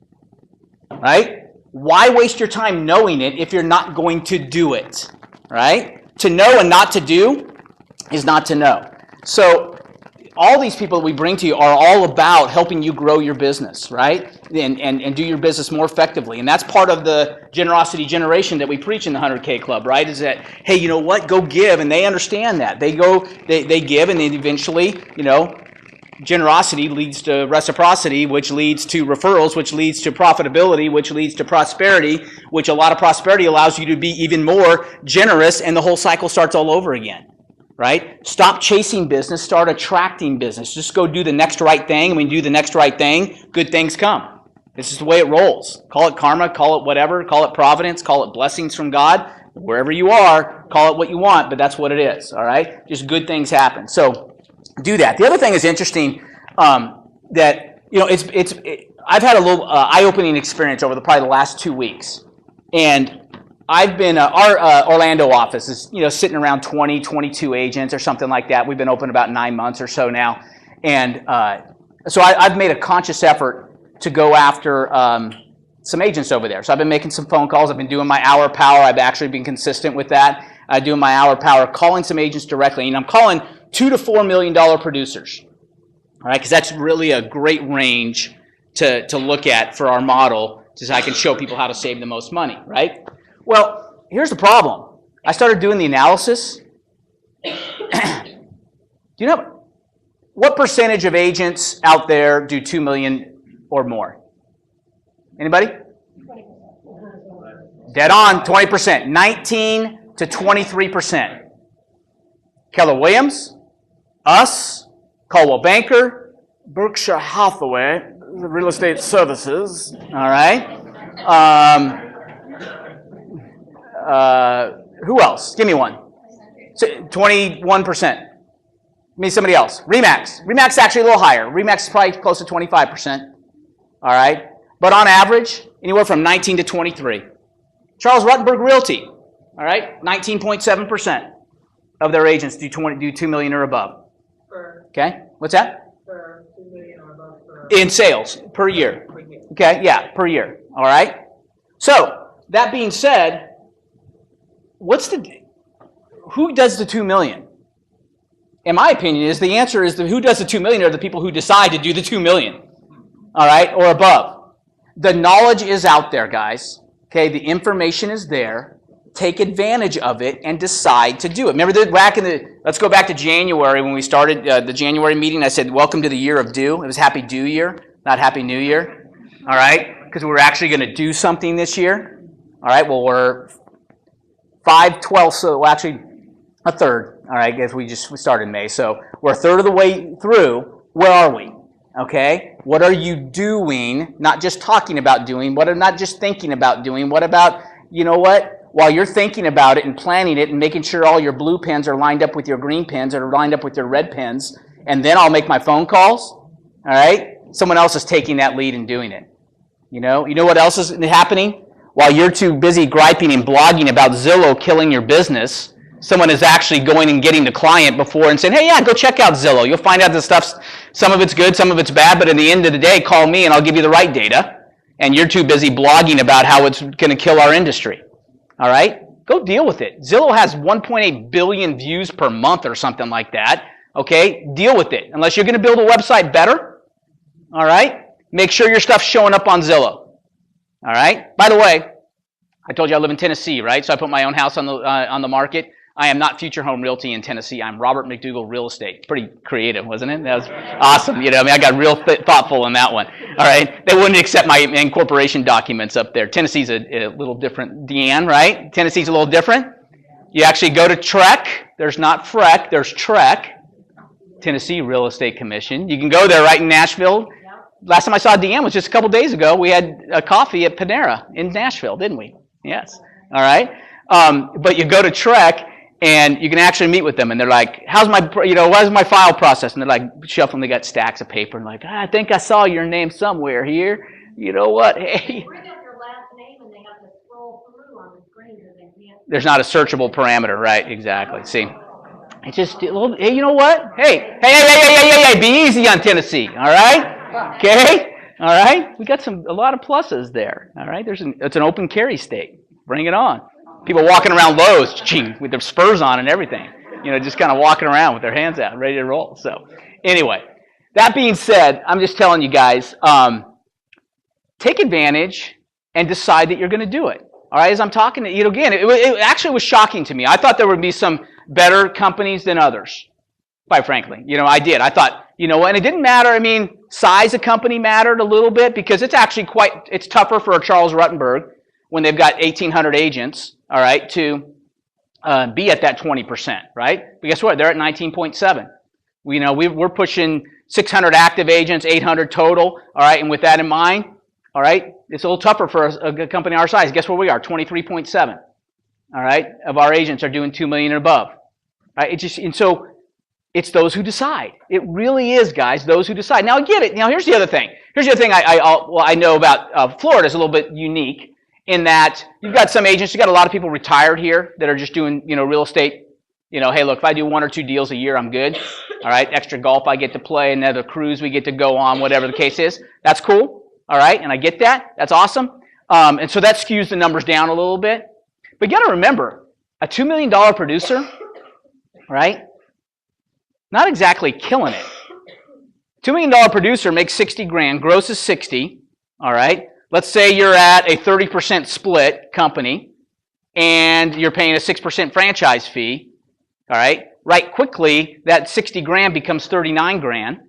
right? Why waste your time knowing it if you're not going to do it, right? To know and not to do is not to know. So all these people that we bring to you are all about helping you grow your business, right? And do your business more effectively. And that's part of the generosity generation that we preach in the 100K Club, right? Is that, hey, you know what? Go give. And they understand that. They give, and then eventually, generosity leads to reciprocity, which leads to referrals, which leads to profitability, which leads to prosperity, which a lot of prosperity allows you to be even more generous, and the whole cycle starts all over again. Right? Stop chasing business, start attracting business. Just go do the next right thing. And when you do the next right thing, good things come. This is the way it rolls. Call it karma, call it whatever, call it providence, call it blessings from God. Wherever you are, call it what you want, but that's what it is. All right? Just good things happen. So do that. The other thing is interesting that, I've had a little eye-opening experience over probably the last 2 weeks. And I've been, our Orlando office is, sitting around 20, 22 agents or something like that. We've been open about 9 months or so now. And so I've made a conscious effort to go after some agents over there. So I've been making some phone calls. I've been doing my hour power. I've actually been consistent with that. Doing my hour power, calling some agents directly. And I'm calling $2 to $4 million producers. All right, because that's really a great range to look at for our model so I can show people how to save the most money, right? Well, here's the problem. I started doing the analysis. Do you know what percentage of agents out there do 2 million or more? Anybody? Dead on, 20%. 19 to 23%. Keller Williams, us, Coldwell Banker, Berkshire Hathaway, Real Estate Services, all right? Who else? Give me one. 21%. Give me somebody else. RE/MAX. RE/MAX is actually a little higher. RE/MAX is probably close to 25%, all right? But on average, anywhere from 19 to 23. Charles Rutenberg Realty, all right? 19.7% of their agents do 2 million or above. Okay, what's that? For 2 million or above for In sales per year. Okay, yeah, per year. All right. So that being said, who does the 2 million? In my opinion, the answer is who does the 2 million are the people who decide to do the 2 million. All right, or above. The knowledge is out there, guys. Okay, the information is there. Take advantage of it and decide to do it. Remember let's go back to January when we started the January meeting. I said, welcome to the year of do. It was Happy Do Year, not Happy New Year. All right, because we were actually going to do something this year. All right, well, we're 5/12, so actually a third. All right, I guess we started in May. So we're a third of the way through. Where are we? Okay, what are you doing? Not just talking about doing, not just thinking about doing. What about, you know what? While you're thinking about it and planning it and making sure all your blue pens are lined up with your green pens or lined up with your red pens, and then I'll make my phone calls, all right? Someone else is taking that lead and doing it. You know what else is happening? While you're too busy griping and blogging about Zillow killing your business, someone is actually going and getting the client before and saying, hey, yeah, go check out Zillow. You'll find out the stuff's, some of it's good, some of it's bad, but at the end of the day, call me and I'll give you the right data. And you're too busy blogging about how it's going to kill our industry. All right? Go deal with it. Zillow has 1.8 billion views per month or something like that. Okay? Deal with it. Unless you're going to build a website better, all right? Make sure your stuff's showing up on Zillow. All right? By the way, I told you I live in Tennessee, right? So I put my own house on the market. I am not Future Home Realty in Tennessee. I'm Robert McDougall Real Estate. Pretty creative, wasn't it? That was awesome. I got real thoughtful in that one. All right? They wouldn't accept my incorporation documents up there. Tennessee's a little different. Deanne, right? Tennessee's a little different. You actually go to TREC. There's not FREC. There's TREC, Tennessee Real Estate Commission. You can go there right in Nashville. Last time I saw Deanne was just a couple days ago. We had a coffee at Panera in Nashville, didn't we? Yes. All right? But you go to TREC, and you can actually meet with them, and they're like, how's my file process? And they're like shuffling, they got stacks of paper, and like, I think I saw your name somewhere here. You know what? Hey. bring up your last name and they have to scroll through on the screen because they can't. There's not a searchable parameter, right? Exactly. See, it's just a little, hey, you know what? Hey, be easy on Tennessee, all right? Okay? All right? We got a lot of pluses there, all right? It's an open carry state. Bring it on. People walking around Lowe's with their spurs on and everything, just kind of walking around with their hands out, ready to roll. So anyway, that being said, I'm just telling you guys, take advantage and decide that you're going to do it. All right, as I'm talking to you, again, it actually was shocking to me. I thought there would be some better companies than others, quite frankly. I did. I thought, and it didn't matter. I mean, size of company mattered a little bit because it's actually it's tougher for a Charles Rutenberg when they've got 1,800 agents, all right, to be at that 20%, right? But guess what? They're at 19.7. We're pushing 600 active agents, 800 total, all right? And with that in mind, all right, it's a little tougher for a company our size. Guess where we are? 23.7, all right, of our agents are doing 2 million and above, right? So it's those who decide. It really is, guys, those who decide. Now, I get it. Now, here's the other thing. Here's the other thing I know about Florida is a little bit unique, in that you've got some agents, you've got a lot of people retired here that are just doing, real estate. Hey, look, if I do 1 or 2 deals a year, I'm good. All right, extra golf I get to play, another cruise we get to go on, whatever the case is. That's cool. All right, and I get that. That's awesome. And so that skews the numbers down a little bit. But you got to remember, a $2 million producer, right, not exactly killing it. $2 million producer makes 60 grand, gross is 60, all right? Let's say you're at a 30% split company and you're paying a 6% franchise fee, all right? Right quickly, that 60 grand becomes 39 grand,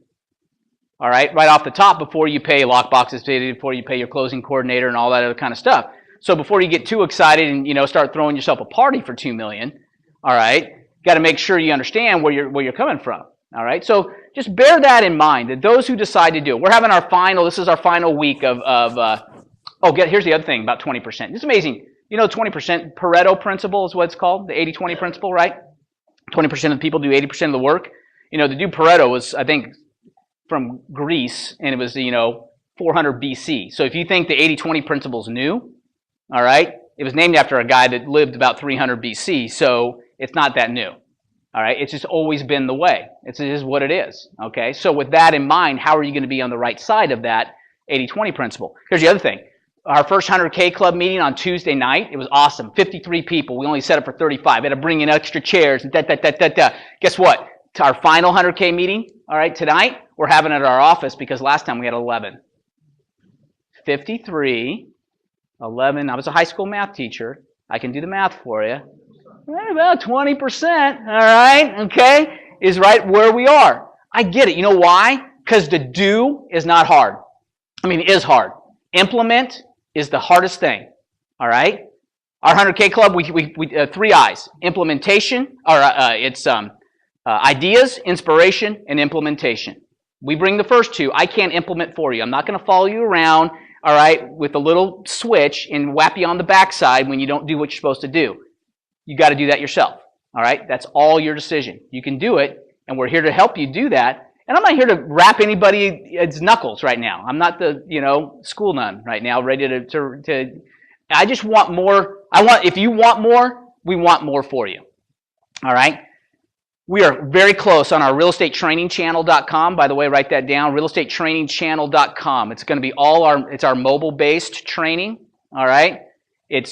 all right, right off the top before you pay lock boxes, before you pay your closing coordinator and all that other kind of stuff. So before you get too excited and, start throwing yourself a party for $2 million, all right, got to make sure you understand where you're coming from, all right? So just bear that in mind, that those who decide to do it, we're having this is our final week here's the other thing about 20%. It's amazing. 20% Pareto principle is what it's called, the 80-20 principle, right? 20% of the people do 80% of the work. The dude Pareto was, I think, from Greece, and it was, 400 BC. So if you think the 80-20 principle is new, all right, it was named after a guy that lived about 300 BC, so it's not that new. All right, it's just always been the way. It is what it is, okay? So with that in mind, how are you going to be on the right side of that 80-20 principle? Here's the other thing. Our first 100K club meeting on Tuesday night, it was awesome. 53 people. We only set up for 35. We had to bring in extra chairs. Guess what? To our final 100K meeting, all right, tonight, we're having it at our office because last time we had 11. 53, 11. I was a high school math teacher. I can do the math for you. About 20%, all right, okay, is right where we are. I get it. You know why? Because the do is not hard. It is hard. Implement is the hardest thing, all right? Our 100K club, we 3 I's. Implementation, it's ideas, inspiration, and implementation. We bring the first 2. I can't implement for you. I'm not going to follow you around, all right, with a little switch and whap you on the backside when you don't do what you're supposed to do. You got to do that yourself, all right? That's all your decision. You can do it, and we're here to help you do that. And I'm not here to wrap anybody's knuckles right now. I'm not the, school nun right now, ready to I just want more. If you want more, we want more for you. All right? We are very close on our realestatetrainingchannel.com. By the way, write that down, realestatetrainingchannel.com. It's going to be it's our mobile-based training, all right?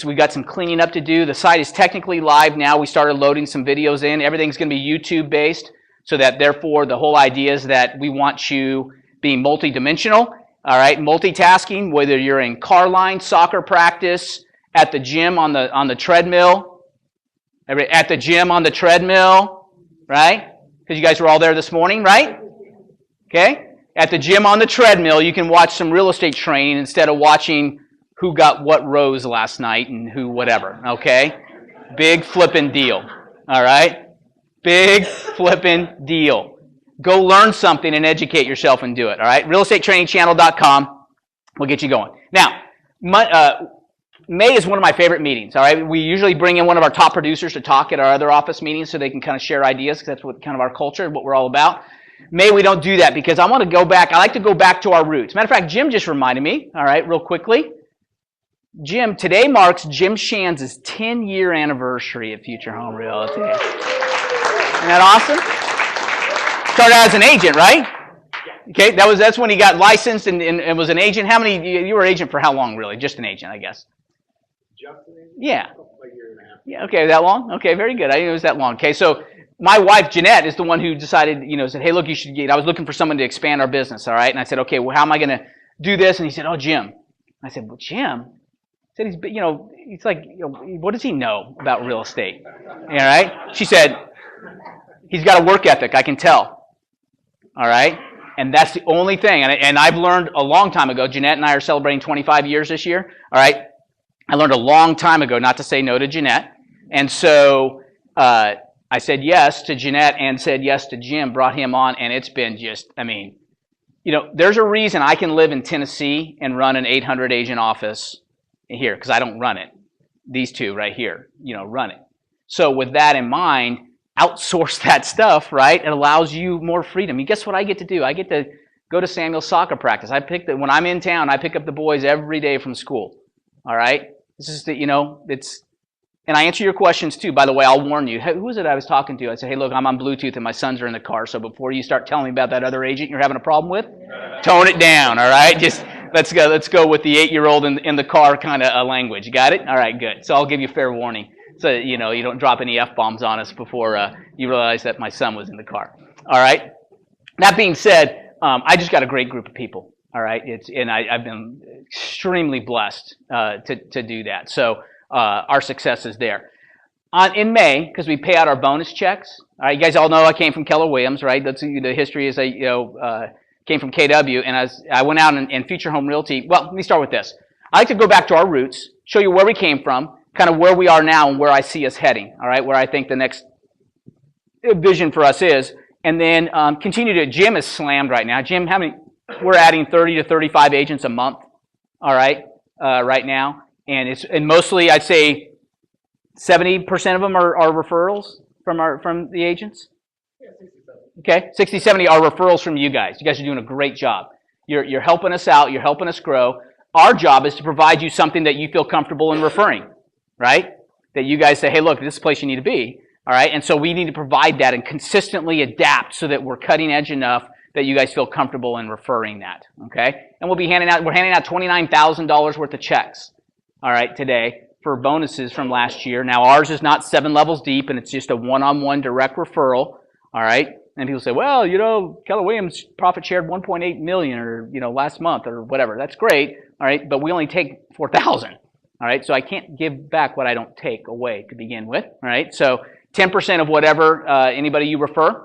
We got some cleaning up to do. The site is technically live now. We started loading some videos in. Everything's going to be YouTube-based. So that therefore the whole idea is that we want you being multidimensional, all right, multitasking, whether you're in car line, soccer practice, at the gym on the treadmill, right? Because you guys were all there this morning, right? Okay? At the gym on the treadmill, you can watch some real estate training instead of watching who got what rose last night and who whatever, okay? Big flipping deal, all right? Big flipping deal. Go learn something and educate yourself and do it, all right? realestatetrainingchannel.com will get you going. Now, May is one of my favorite meetings, all right? We usually bring in one of our top producers to talk at our other office meetings so they can kind of share ideas, because that's what kind of our culture, what we're all about. May, we don't do that because I want to go back. I like to go back to our roots. Matter of fact, Jim just reminded me, all right, real quickly. Jim, today marks Jim Shands' 10-year anniversary at Future Home Realty. Isn't that awesome? Started out as an agent, right? Okay, that's when he got licensed and was an agent. How many, you were an agent for how long, really? Just an agent, I guess. Just an agent? Yeah. Like a year and a half. Yeah, okay, that long? Okay, very good. I didn't know it was that long. Okay, so my wife, Jeanette, is the one who decided, said, hey, look, you should get, I was looking for someone to expand our business, all right? And I said, okay, well, how am I going to do this? And he said, oh, Jim. I said, well, Jim? He said, he's like, what does he know about real estate? All right? She said, he's got a work ethic, I can tell. All right? And that's the only thing. And I've learned a long time ago, Jeanette and I are celebrating 25 years this year. All right? I learned a long time ago not to say no to Jeanette. And so I said yes to Jeanette and said yes to Jim, brought him on, and it's been just, there's a reason I can live in Tennessee and run an 800 agent office here, because I don't run it. These two right here, run it. So with that in mind, outsource that stuff, right? It allows you more freedom. Guess what I get to do? I get to go to Samuel's soccer practice. When I'm in town, I pick up the boys every day from school. All right? This is and I answer your questions too. By the way, I'll warn you. Who was it I was talking to? I said, hey, look, I'm on Bluetooth and my sons are in the car, so before you start telling me about that other agent you're having a problem with, tone it down, all right? Just let's go with the 8-year-old in the car kind of language. You got it? All right, good. So I'll give you fair warning. So, you don't drop any F-bombs on us before you realize that my son was in the car. All right? That being said, I just got a great group of people. All right, I've been extremely blessed to do that. So our success is there. In May, because we pay out our bonus checks. All right, you guys all know I came from Keller Williams, right? That's the history is I came from KW, and I went out and Future Home Realty. Well, let me start with this. I like to go back to our roots, show you where we came from, kind of where we are now, and where I see us heading. All right, where I think the next vision for us is, and then continue to. Jim is slammed right now. Jim, how many? We're adding 30 to 35 agents a month. All right, right now, and mostly I'd say 70% of them are referrals from the agents. Okay, 60, 70 are referrals from you guys. You guys are doing a great job. You're helping us out. You're helping us grow. Our job is to provide you something that you feel comfortable in referring, right? That you guys say, hey, look, this is the place you need to be. All right, and so we need to provide that and consistently adapt so that we're cutting edge enough that you guys feel comfortable in referring that. Okay, and we're handing out $29,000 worth of checks. All right, today for bonuses from last year. Now ours is not 7 levels deep, and it's just a one-on-one direct referral. All right. And people say, well, Keller Williams profit shared $1.8 million or, last month or whatever. That's great. All right. But we only take $4,000. All right. So I can't give back what I don't take away to begin with. All right. So 10% of whatever anybody you refer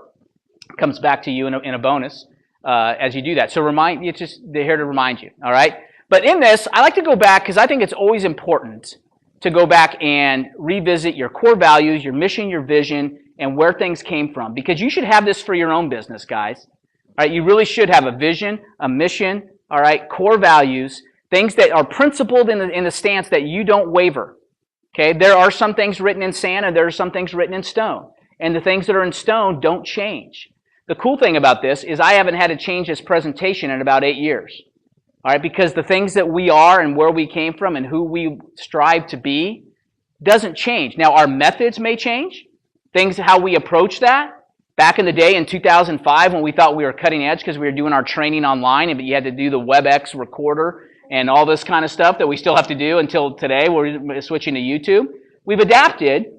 comes back to you in a bonus as you do that. So they're here to remind you. All right. But in this, I like to go back because I think it's always important to go back and revisit your core values, your mission, your vision, and where things came from. Because you should have this for your own business, guys. All right, you really should have a vision, a mission, all right, core values, things that are principled in the stance that you don't waver. Okay, there are some things written in sand and there are some things written in stone. And the things that are in stone don't change. The cool thing about this is I haven't had to change this presentation in about 8 years. All right, because the things that we are and where we came from and who we strive to be doesn't change. Now, our methods may change. Things, how we approach that. Back in the day in 2005 when we thought we were cutting edge because we were doing our training online, but you had to do the WebEx recorder and all this kind of stuff that we still have to do until today. We're switching to YouTube. We've adapted,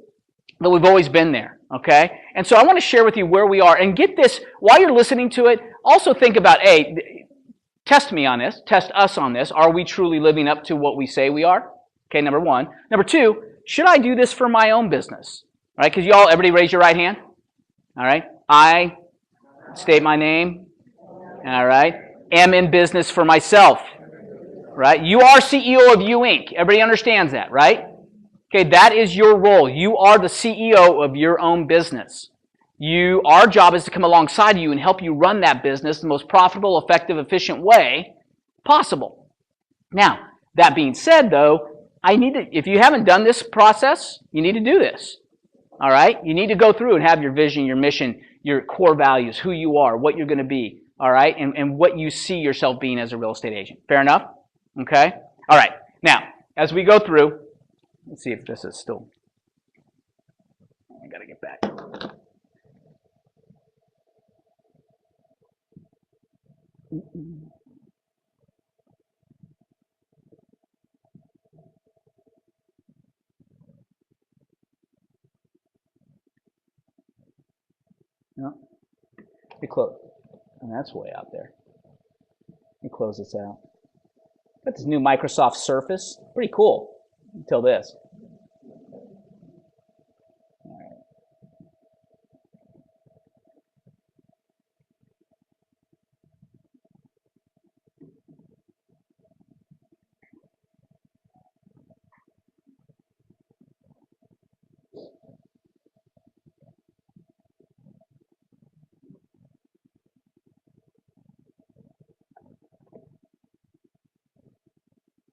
but we've always been there, okay? And so I want to share with you where we are. And get this, while you're listening to it, also think about, hey, test me on this, test us on this. Are we truly living up to what we say we are? Okay, number one. Number two, should I do this for my own business? All right, because everybody raise your right hand. All right. I state my name. All right. Am in business for myself. Right. You are CEO of You Inc. Everybody understands that, right? Okay, that is your role. You are the CEO of your own business. Our job is to come alongside you and help you run that business the most profitable, effective, efficient way possible. Now, that being said, though, if you haven't done this process, you need to do this. All right? You need to go through and have your vision, your mission, your core values, who you are, what you're going to be, all right, and what you see yourself being as a real estate agent. Fair enough? Okay? All right. Now, as we go through, let's see if this is still, I got to get back. No, we close, and that's way out there. Let me close this out. Got this new Microsoft Surface, pretty cool. Until this.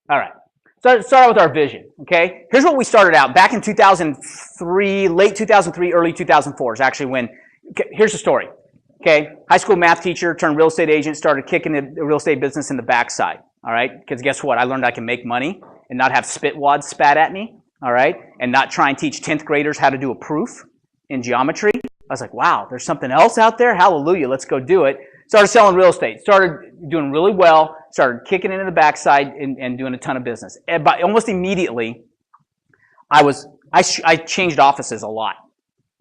All right. So let's start out with our vision, okay? Here's what we started out. Back in 2003, late 2003, early 2004 is actually when, here's the story, okay? High school math teacher turned real estate agent, started kicking the real estate business in the backside, all right? Because guess what? I learned I can make money and not have spit wads spat at me, all right? And not try and teach 10th graders how to do a proof in geometry. I was like, wow, there's something else out there? Hallelujah, let's go do it. Started selling real estate, started doing really well, started kicking into the backside and doing a ton of business. And almost immediately, I changed offices a lot.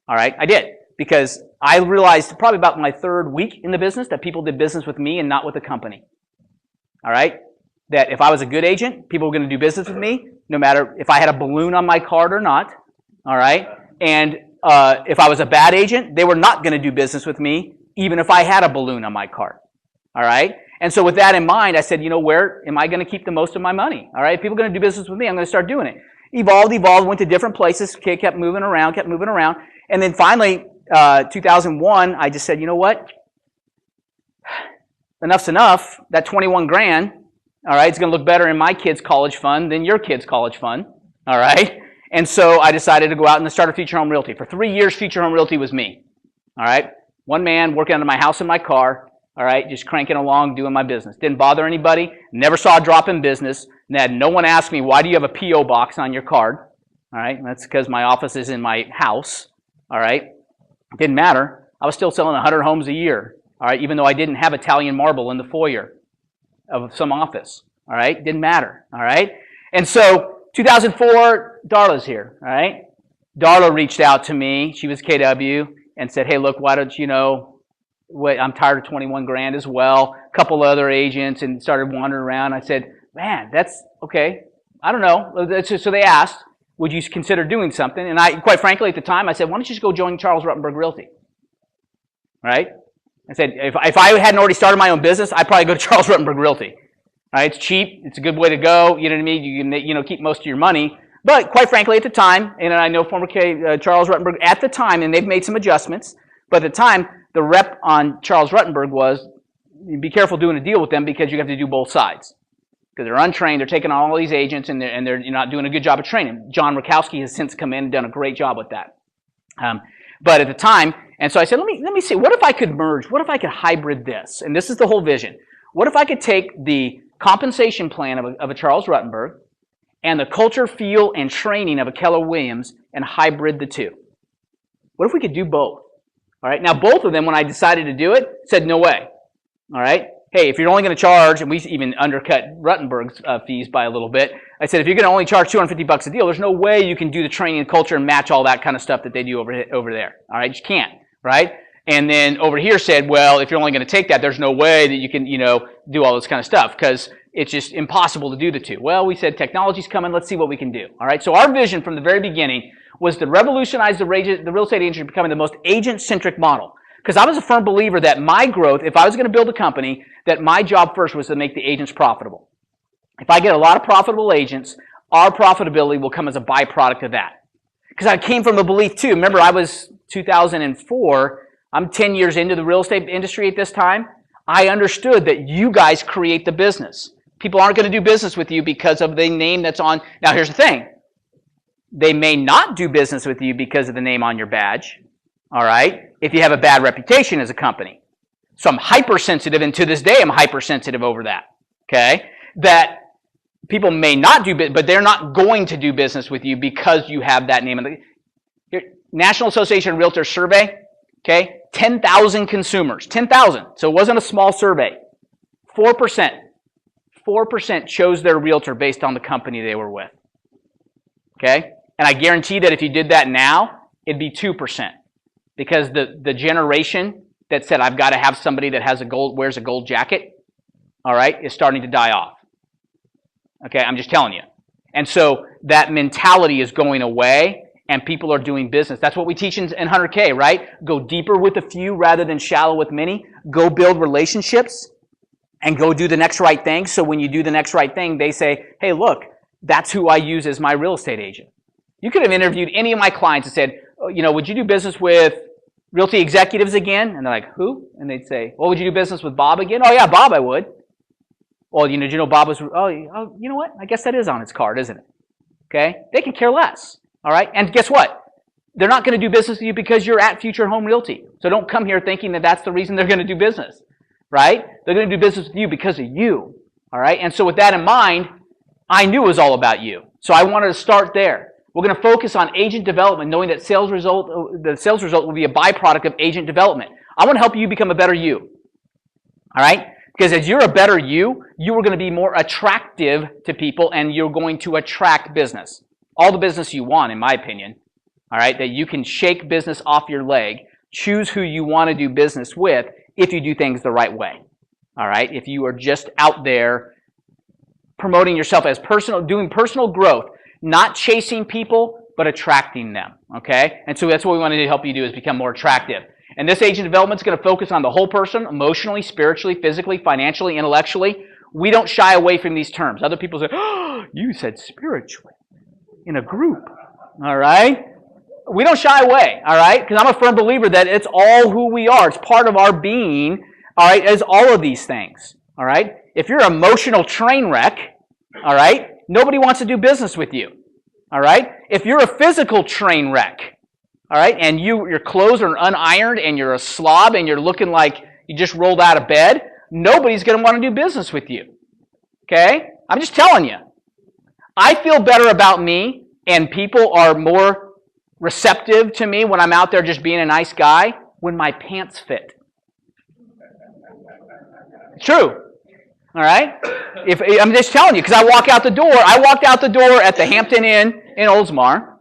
All right, I did, because I realized probably about my third week in the business that people did business with me and not with the company. all right? That if I was a good agent, people were going to do business with me, no matter if I had a balloon on my card or not, all right? And if I was a bad agent, they were not going to do business with me, even if I had a balloon on my card, all right? And so with that in mind, I said, you know, where am I going to keep the most of my money? All right, if people are going to do business with me, I'm going to start doing it. Evolved, went to different places, kept moving around. And then finally, 2001, I just said, you know what? Enough's enough. That 21 grand, all right, it's going to look better in my kid's college fund than your kid's college fund, all right? And so I decided to go out and start a Future Home Realty. For 3 years, Future Home Realty was me, all right? One man working out of my house and my car, all right, just cranking along, doing my business. Didn't bother anybody, never saw a drop in business, and had no one ask me, why do you have a P.O. box on your card? All right, that's because my office is in my house, all right? Didn't matter. I was still selling 100 homes a year, all right, even though I didn't have Italian marble in the foyer of some office, all right? Didn't matter, all right? And so 2004, Darla's here, all right? Darla reached out to me. She was KW and said, hey, look, why don't you know, I'm tired of 21 grand as well. A couple other agents, and started wandering around. I said, man, that's okay. I don't know. So they asked, would you consider doing something? And I, quite frankly, at the time, I said, why don't you just go join Charles Rutenberg Realty? Right? I said, if I hadn't already started my own business, I'd probably go to Charles Rutenberg Realty. All right? It's cheap. It's a good way to go. You know what I mean? You can, keep most of your money. But quite frankly, at the time, and I know former Charles Rutenberg at the time, and they've made some adjustments, but at the time, the rep on Charles Rutenberg was, be careful doing a deal with them because you have to do both sides. Because they're untrained, they're taking on all these agents, and they're not doing a good job of training. John Rakowski has since come in and done a great job with that. But at the time, and so I said, let me see, what if I could merge? What if I could hybrid this? And this is the whole vision. What if I could take the compensation plan of a Charles Rutenberg and the culture, feel, and training of a Keller Williams and hybrid the two? What if we could do both? All right. Now, both of them, when I decided to do it, said no way. All right. Hey, if you're only going to charge, and we even undercut Rutenberg's fees by a little bit, I said, if you're going to only charge $250 a deal, there's no way you can do the training and culture and match all that kind of stuff that they do over there. All right. You can't. Right. And then over here said, well, if you're only going to take that, there's no way that you can, do all this kind of stuff because it's just impossible to do the two. Well, we said technology's coming. Let's see what we can do. All right. So our vision from the very beginning was to revolutionize the real estate industry, becoming the most agent-centric model. Because I was a firm believer that my growth, if I was going to build a company, that my job first was to make the agents profitable. If I get a lot of profitable agents, our profitability will come as a byproduct of that. Because I came from the belief too. Remember, I was 2004. I'm 10 years into the real estate industry at this time. I understood that you guys create the business. People aren't going to do business with you because of the name that's on. Now, here's the thing. They may not do business with you because of the name on your badge, all right, if you have a bad reputation as a company. So I'm hypersensitive, and to this day I'm hypersensitive over that, okay? That people may not do business, but they're not going to do business with you because you have that name. National Association of Realtors survey, okay, 10,000 consumers, 10,000, so it wasn't a small survey. 4% chose their realtor based on the company they were with, okay? And I guarantee that if you did that now, it'd be 2%. Because the generation that said, I've got to have somebody that has wears a gold jacket, all right, is starting to die off. Okay, I'm just telling you. And so that mentality is going away, and people are doing business. That's what we teach in 100K, right? Go deeper with a few rather than shallow with many. Go build relationships, and go do the next right thing. So when you do the next right thing, they say, hey, look, that's who I use as my real estate agent. You could have interviewed any of my clients and said, would you do business with Realty executives again? And they're like, who? And they'd say, well, would you do business with Bob again? Oh, yeah, Bob, I would. Well, do you know Bob was, oh, you know what? I guess that is on his card, isn't it? Okay? They can care less, all right? And guess what? They're not going to do business with you because you're at Future Home Realty. So don't come here thinking that that's the reason they're going to do business, right? They're going to do business with you because of you, all right? And so with that in mind, I knew it was all about you. So I wanted to start there. We're going to focus on agent development, knowing that the sales result will be a byproduct of agent development. I want to help you become a better you. All right? Because as you're a better you are going to be more attractive to people, and you're going to attract business. All the business you want, in my opinion. All right? That you can shake business off your leg, choose who you want to do business with if you do things the right way. All right, if you are just out there promoting yourself as personal, doing personal growth, not chasing people, but attracting them. Okay, and so that's what we want to help you do is become more attractive. And this agent development is going to focus on the whole person, emotionally, spiritually, physically, financially, intellectually. We don't shy away from these terms. Other people say, "Oh, you said spiritually in a group." All right. We don't shy away, all right? Because I'm a firm believer that it's all who we are. It's part of our being, all right, as all of these things, all right? If you're an emotional train wreck, all right, nobody wants to do business with you, all right? If you're a physical train wreck, all right, and your clothes are unironed and you're a slob and you're looking like you just rolled out of bed, nobody's going to want to do business with you, okay? I'm just telling you. I feel better about me and people are more receptive to me when I'm out there just being a nice guy when my pants fit. True. All right? I'm just telling you, because I walked out the door at the Hampton Inn in Oldsmar.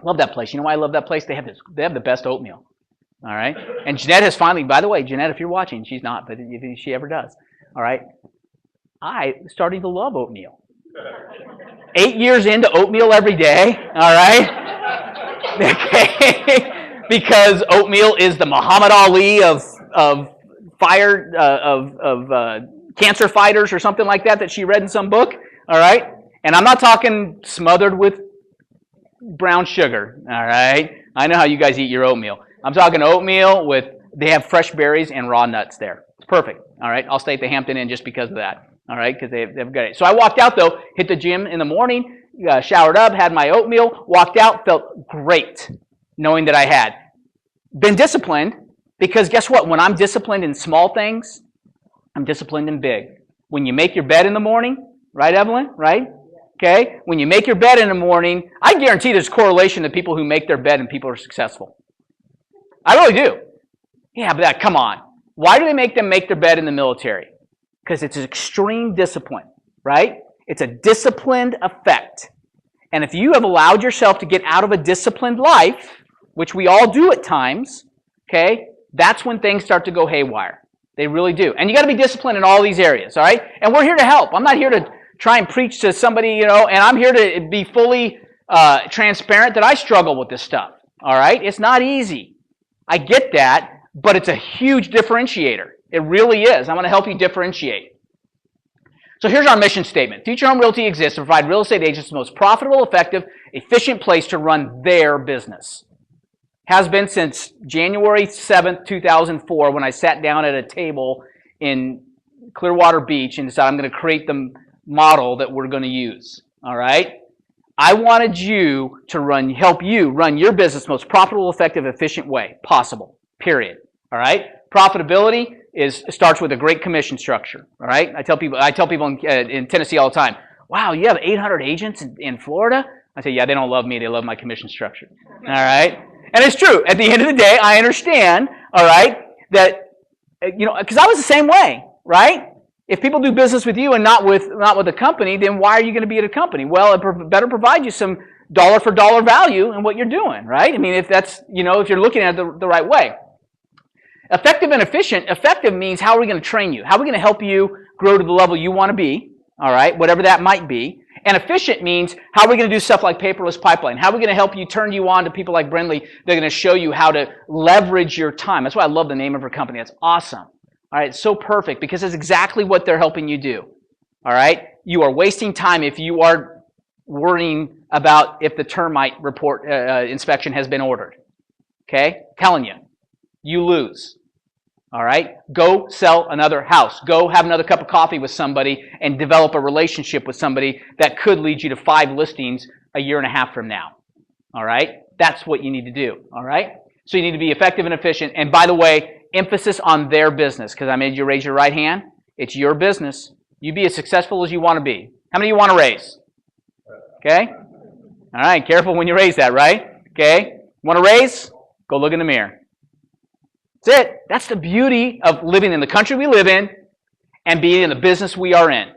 Love that place. You know why I love that place? They have the best oatmeal. All right? And Jeanette has finally, by the way, Jeanette, if you're watching, she's not, but if she ever does. All right? I'm starting to love oatmeal. 8 years into oatmeal every day, all right? Okay. Because oatmeal is the Muhammad Ali of cancer fighters or something like that she read in some book, all right? And I'm not talking smothered with brown sugar, all right? I know how you guys eat your oatmeal. I'm talking oatmeal they have fresh berries and raw nuts there. It's perfect, all right? I'll stay at the Hampton Inn just because of that, all right? Because they've got it. So I walked out, though, hit the gym in the morning, showered up, had my oatmeal, walked out, felt great knowing that I had been disciplined, because guess what? When I'm disciplined in small things, I'm disciplined in big. When you make your bed in the morning, right, Evelyn? Right? Okay? When you make your bed in the morning, I guarantee there's correlation to people who make their bed and people are successful. I really do. Yeah, but come on. Why do they make them make their bed in the military? Because it's an extreme discipline, right? It's a disciplined effect. And if you have allowed yourself to get out of a disciplined life, which we all do at times, okay, that's when things start to go haywire. They really do. And you got to be disciplined in all these areas, all right? And we're here to help. I'm not here to try and preach to somebody, and I'm here to be fully transparent that I struggle with this stuff, all right? It's not easy. I get that, but it's a huge differentiator. It really is. I'm going to help you differentiate. So here's our mission statement. Future Home Realty exists to provide real estate agents the most profitable, effective, efficient place to run their business. Has been since January 7th, 2004, when I sat down at a table in Clearwater Beach and decided I'm going to create the model that we're going to use. All right? I wanted you to help you run your business the most profitable, effective, efficient way possible. Period. All right? Profitability starts with a great commission structure. All right? I tell people in Tennessee all the time, wow, you have 800 agents in Florida? I say, yeah, they don't love me. They love my commission structure. All right? And it's true. At the end of the day, I understand, all right, that, because I was the same way, right? If people do business with you and not with a company, then why are you going to be at a company? Well, it better provide you some dollar for dollar value in what you're doing, right? I mean, if that's, if you're looking at it the right way. Effective and efficient. Effective means how are we going to train you? How are we going to help you grow to the level you want to be, all right, whatever that might be. And efficient means how are we going to do stuff like paperless pipeline? How are we going to help you turn you on to people like Brindley? They're going to show you how to leverage your time. That's why I love the name of her company. That's awesome. All right, it's so perfect because it's exactly what they're helping you do. All right, you are wasting time if you are worrying about if the termite report inspection has been ordered. Okay, telling you, you lose. All right, go sell another house. Go have another cup of coffee with somebody and develop a relationship with somebody that could lead you to 5 listings a year and a half from now. All right, that's what you need to do. All right, so you need to be effective and efficient. And by the way, emphasis on their business, because I made you raise your right hand. It's your business. You be as successful as you want to be. How many of you want to raise? Okay, all right, careful when you raise that, right? Okay, want to raise? Go look in the mirror. That's it. That's the beauty of living in the country we live in and being in the business we are in.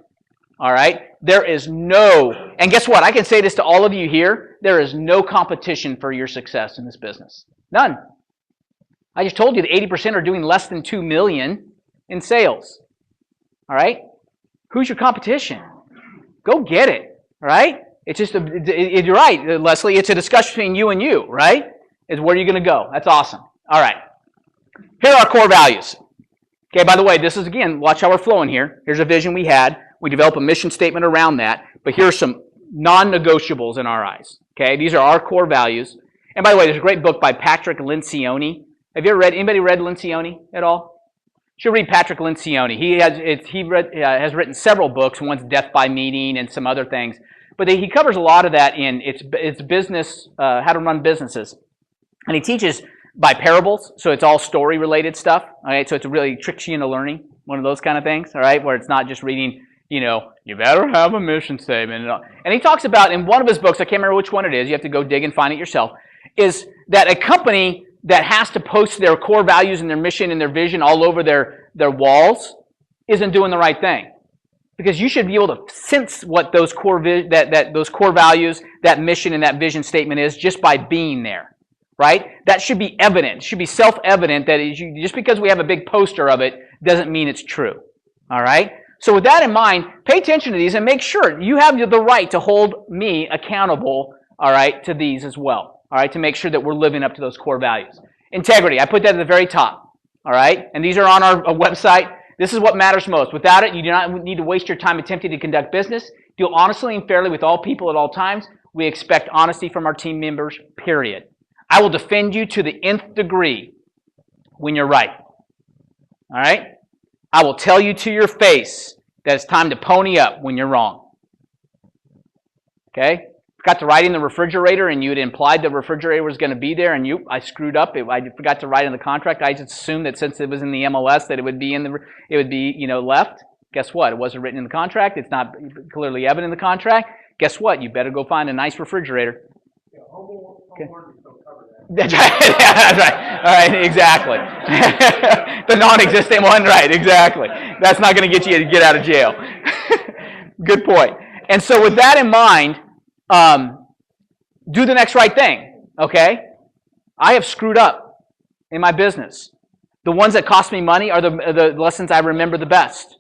All right? There is and guess what? I can say this to all of you here. There is no competition for your success in this business. None. I just told you that 80% are doing less than $2 million in sales. All right? Who's your competition? Go get it. All right? It's just, you're right, Leslie. It's a discussion between you and you, right? Is where you're going to go. That's awesome. All right. Here are our core values. Okay, by the way, this is, again, watch how we're flowing here. Here's a vision we had. We develop a mission statement around that. But here are some non-negotiables in our eyes. Okay, these are our core values. And by the way, there's a great book by Patrick Lencioni. Have you ever read, anybody read Lencioni at all? You should read Patrick Lencioni. He has written several books. One's Death by Meeting and some other things. But he covers a lot of that in it's business, how to run businesses. And he teaches by parables, so it's all story-related stuff. All right, so it really tricks you into learning, one of those kind of things, all right, where it's not just reading, you better have a mission statement. And he talks about, in one of his books, I can't remember which one it is, you have to go dig and find it yourself, is that a company that has to post their core values and their mission and their vision all over their walls isn't doing the right thing. Because you should be able to sense what those core those core values, that mission, and that vision statement is just by being there, right? That should be evident. It should be self-evident that just because we have a big poster of it doesn't mean it's true, all right? So with that in mind, pay attention to these and make sure you have the right to hold me accountable, all right, to these as well, all right, to make sure that we're living up to those core values. Integrity, I put that at the very top, all right? And these are on our website. This is what matters most. Without it, you do not need to waste your time attempting to conduct business. Deal honestly and fairly with all people at all times. We expect honesty from our team members, period. I will defend you to the nth degree when you're right. All right? I will tell you to your face that it's time to pony up when you're wrong. Okay? Forgot to write in the refrigerator, and you had implied the refrigerator was going to be there, and I screwed up. I forgot to write in the contract. I just assumed that since it was in the MLS that it would be left. Guess what? It wasn't written in the contract. It's not clearly evident in the contract. Guess what? You better go find a nice refrigerator. Yeah, homeowners don't cover that. That's right. That's right. All right. Exactly. The non-existent one. Right. Exactly. That's not going to get you to get out of jail. Good point. And so, with that in mind, do the next right thing. Okay. I have screwed up in my business. The ones that cost me money are the lessons I remember the best.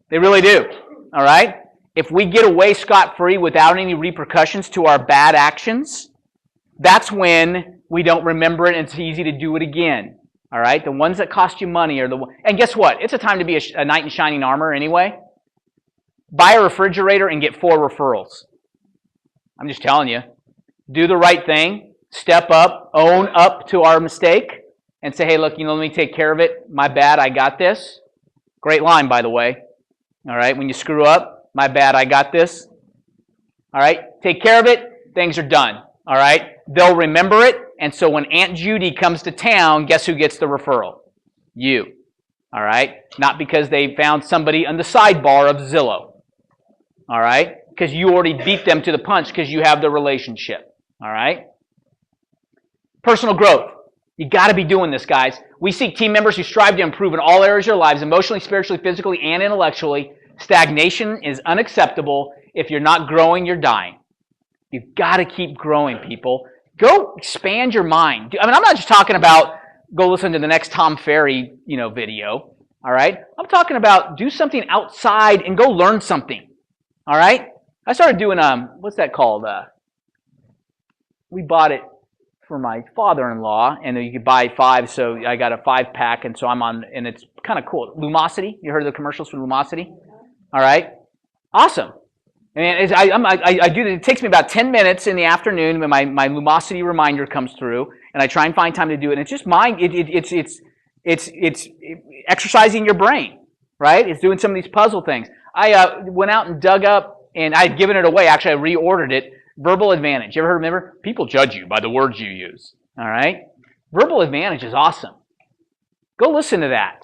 They really do. All right. If we get away scot-free without any repercussions to our bad actions, that's when we don't remember it and it's easy to do it again. All right? The ones that cost you money are the ones. And guess what? It's a time to be a knight in shining armor anyway. Buy a refrigerator and get 4 referrals. I'm just telling you. Do the right thing. Step up. Own up to our mistake. And say, hey, look, let me take care of it. My bad, I got this. Great line, by the way. All right? When you screw up, my bad, I got this. All right? Take care of it. Things are done. All right? They'll remember it. And so when Aunt Judy comes to town, guess who gets the referral? You. All right? Not because they found somebody on the sidebar of Zillow. All right? Because you already beat them to the punch because you have the relationship. All right? Personal growth. You got to be doing this, guys. We seek team members who strive to improve in all areas of their lives, emotionally, spiritually, physically, and intellectually. Stagnation is unacceptable. If you're not growing, you're dying. You've got to keep growing, people. Go expand your mind. I mean, I'm not just talking about go listen to the next Tom Ferry, video. All right? I'm talking about do something outside and go learn something. All right? I started doing what's that called? We bought it for my father-in-law, and you could buy 5, so I got a 5-pack, and so I'm on, and it's kind of cool. Lumosity. You heard of the commercials for Lumosity? All right, awesome. And I do. It takes me about 10 minutes in the afternoon when my Lumosity reminder comes through, and I try and find time to do it. And it's just it's exercising your brain, right? It's doing some of these puzzle things. I went out and dug up, and I'd given it away. Actually, I reordered it. Verbal Advantage. You ever remember? People judge you by the words you use. All right, Verbal Advantage is awesome. Go listen to that.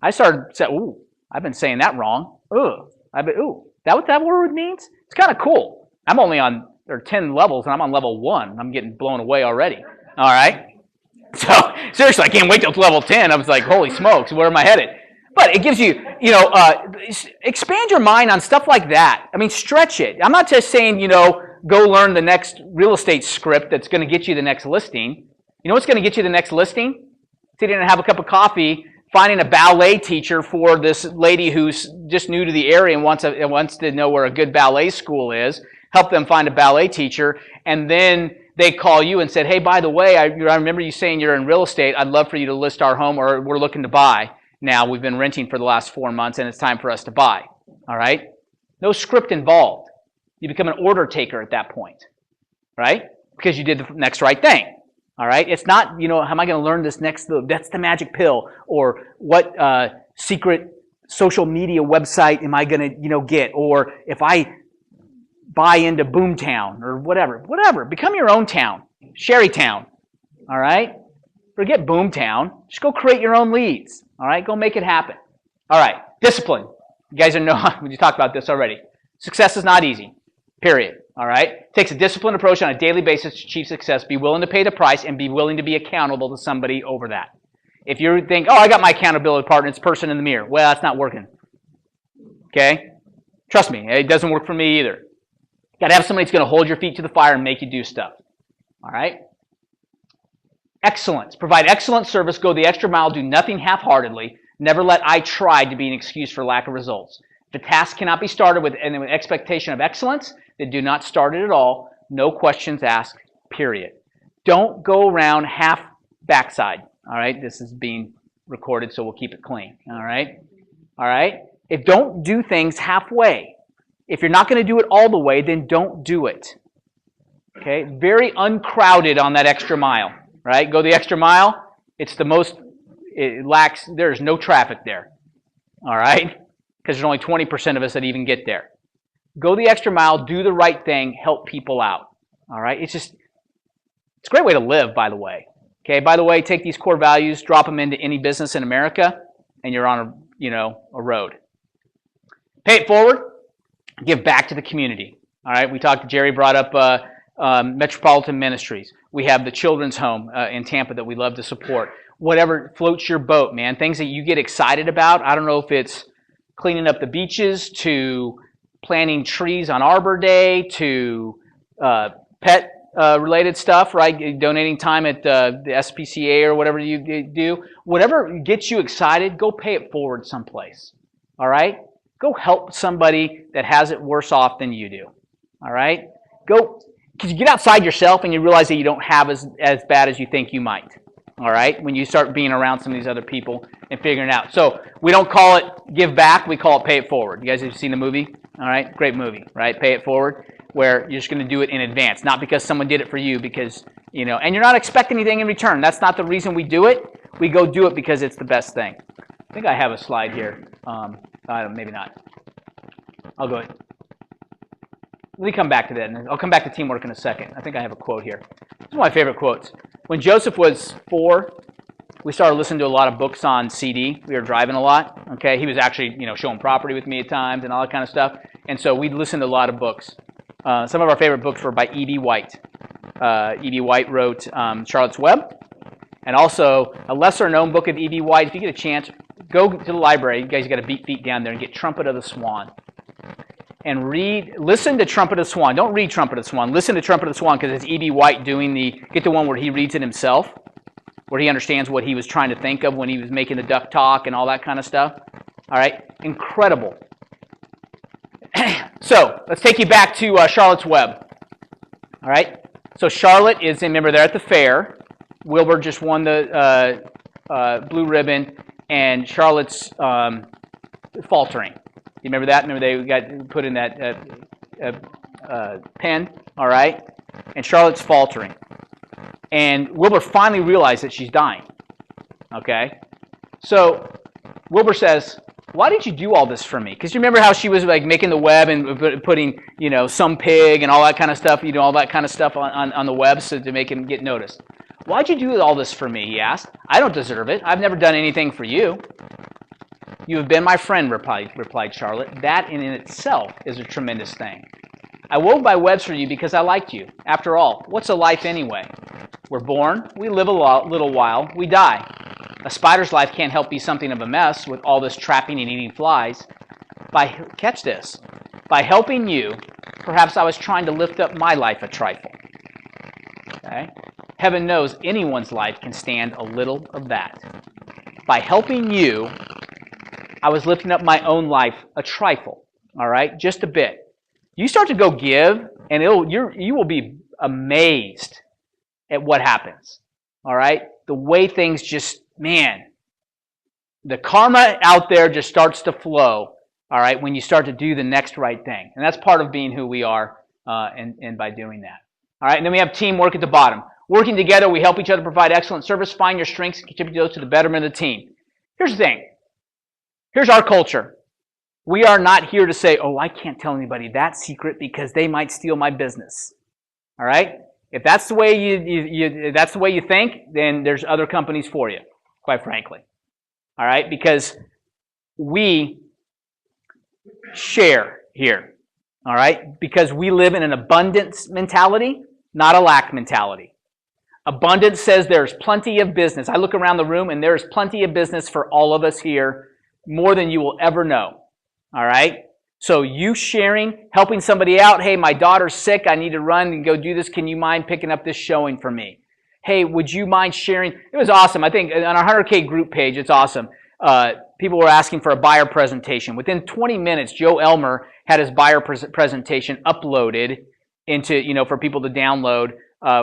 I started saying, ooh, I've been saying that wrong. Ooh, that what that word means? It's kind of cool. I'm only on, there are 10 levels, and I'm on level 1. I'm getting blown away already. All right? So, seriously, I can't wait till level 10. I was like, holy smokes, where am I headed? But it gives you, expand your mind on stuff like that. I mean, stretch it. I'm not just saying, go learn the next real estate script that's going to get you the next listing. You know what's going to get you the next listing? Sitting and have a cup of coffee finding a ballet teacher for this lady who's just new to the area and wants to know where a good ballet school is. Help them find a ballet teacher, and then they call you and said, hey, by the way, I remember you saying you're in real estate. I'd love for you to list our home, or we're looking to buy. Now, we've been renting for the last 4 months, and it's time for us to buy. All right? No script involved. You become an order taker at that point, right? Because you did the next right thing. All right? It's not, how am I going to learn this next, that's the magic pill, or what secret social media website am I going to, get, or if I buy into Boomtown, or whatever. Become your own town, Sherry Town. All right? Forget Boomtown. Just go create your own leads. All right? Go make it happen. All right. Discipline. You guys know, we talked about this already. Success is not easy. Period. All right? It takes a disciplined approach on a daily basis to achieve success. Be willing to pay the price and be willing to be accountable to somebody over that. If you think, I got my accountability partner, it's person in the mirror. Well, that's not working. Okay? Trust me, it doesn't work for me either. You got to have somebody that's going to hold your feet to the fire and make you do stuff. All right? Excellence. Provide excellent service. Go the extra mile. Do nothing half-heartedly. Never let I tried to be an excuse for lack of results. If the task cannot be started with an expectation of excellence, then do not start it at all. No questions asked, period. Don't go around half backside. All right? This is being recorded, so we'll keep it clean. All right? All right? Don't do things halfway. If you're not going to do it all the way, then don't do it. Okay? Very uncrowded on that extra mile. Right? Go the extra mile. It's the most, there's no traffic there. All right? Because there's only 20% of us that even get there. Go the extra mile, do the right thing, help people out. All right? It's a great way to live, by the way. Okay? By the way, take these core values, drop them into any business in America, and you're on a road. Pay it forward. Give back to the community. All right? Jerry brought up Metropolitan Ministries. We have the children's home in Tampa that we love to support. Whatever floats your boat, man. Things that you get excited about. I don't know if it's cleaning up the beaches, to planting trees on Arbor Day, to pet related stuff, right? Donating time at the SPCA or whatever you do. Whatever gets you excited, go pay it forward someplace. All right? Go help somebody that has it worse off than you do. All right? Go, because you get outside yourself and you realize that you don't have as bad as you think you might. All right? When you start being around some of these other people and figuring it out. So we don't call it give back, we call it pay it forward. You guys have seen the movie? All right? Great movie, right? Pay it forward, where you're just going to do it in advance. Not because someone did it for you, because, and you're not expecting anything in return. That's not the reason we do it. We go do it because it's the best thing. I think I have a slide here. Maybe not. I'll go ahead. Let me come back to that, and I'll come back to teamwork in a second. I think I have a quote here. This is one of my favorite quotes. When Joseph was 4, we started listening to a lot of books on CD. We were driving a lot. Okay, he was actually, showing property with me at times and all that kind of stuff. And so we'd listen to a lot of books. Some of our favorite books were by E.B. White. E.B. White wrote Charlotte's Web, and also a lesser-known book of E.B. White. If you get a chance, go to the library. You guys got to beat feet down there and get Trumpet of the Swan. And listen to Trumpet of the Swan. Don't read Trumpet of the Swan. Listen to Trumpet of the Swan, because it's E.B. White get the one where he reads it himself, where he understands what he was trying to think of when he was making the duck talk and all that kind of stuff. All right? Incredible. So, let's take you back to Charlotte's Web. All right? So Charlotte is, remember, they're at the fair. Wilbur just won the blue ribbon, and Charlotte's faltering. You remember that? Remember they got put in that pen, all right? And Charlotte's faltering. And Wilbur finally realized that she's dying, okay? So Wilbur says, why did you do all this for me? Because you remember how she was like making the web and putting, some pig and all that kind of stuff, all that kind of stuff on the web so to make him get noticed. Why'd you do all this for me, he asked. I don't deserve it. I've never done anything for you. You have been my friend, replied Charlotte. That in itself is a tremendous thing. I wove my webs for you because I liked you. After all, what's a life anyway? We're born, we live a little while, we die. A spider's life can't help be something of a mess with all this trapping and eating flies. Catch this, by helping you, perhaps I was trying to lift up my life a trifle. Okay? Heaven knows anyone's life can stand a little of that. by helping you, I was lifting up my own life a trifle, all right, just a bit. You start to go give, and you will be amazed at what happens, all right? The way things just, man, the karma out there just starts to flow, all right, when you start to do the next right thing. And that's part of being who we are and by doing that. All right, and then we have teamwork at the bottom. Working together, we help each other provide excellent service, find your strengths, and contribute those to the betterment of the team. Here's the thing. Here's our culture. We are not here to say, oh, I can't tell anybody that secret because they might steal my business. All right? If that's the way that's the way you think, then there's other companies for you, quite frankly. All right? Because we share here. All right? Because we live in an abundance mentality, not a lack mentality. Abundance says there's plenty of business. I look around the room and there's plenty of business for all of us here, more than you will ever know. All right? So you sharing, helping somebody out, hey, my daughter's sick, I need to run and go do this. Can you mind picking up this showing for me? Hey, would you mind sharing? It was awesome. I think on our 100K group page, it's awesome. People were asking for a buyer presentation. Within 20 minutes, Joe Elmer had his buyer presentation uploaded into, for people to download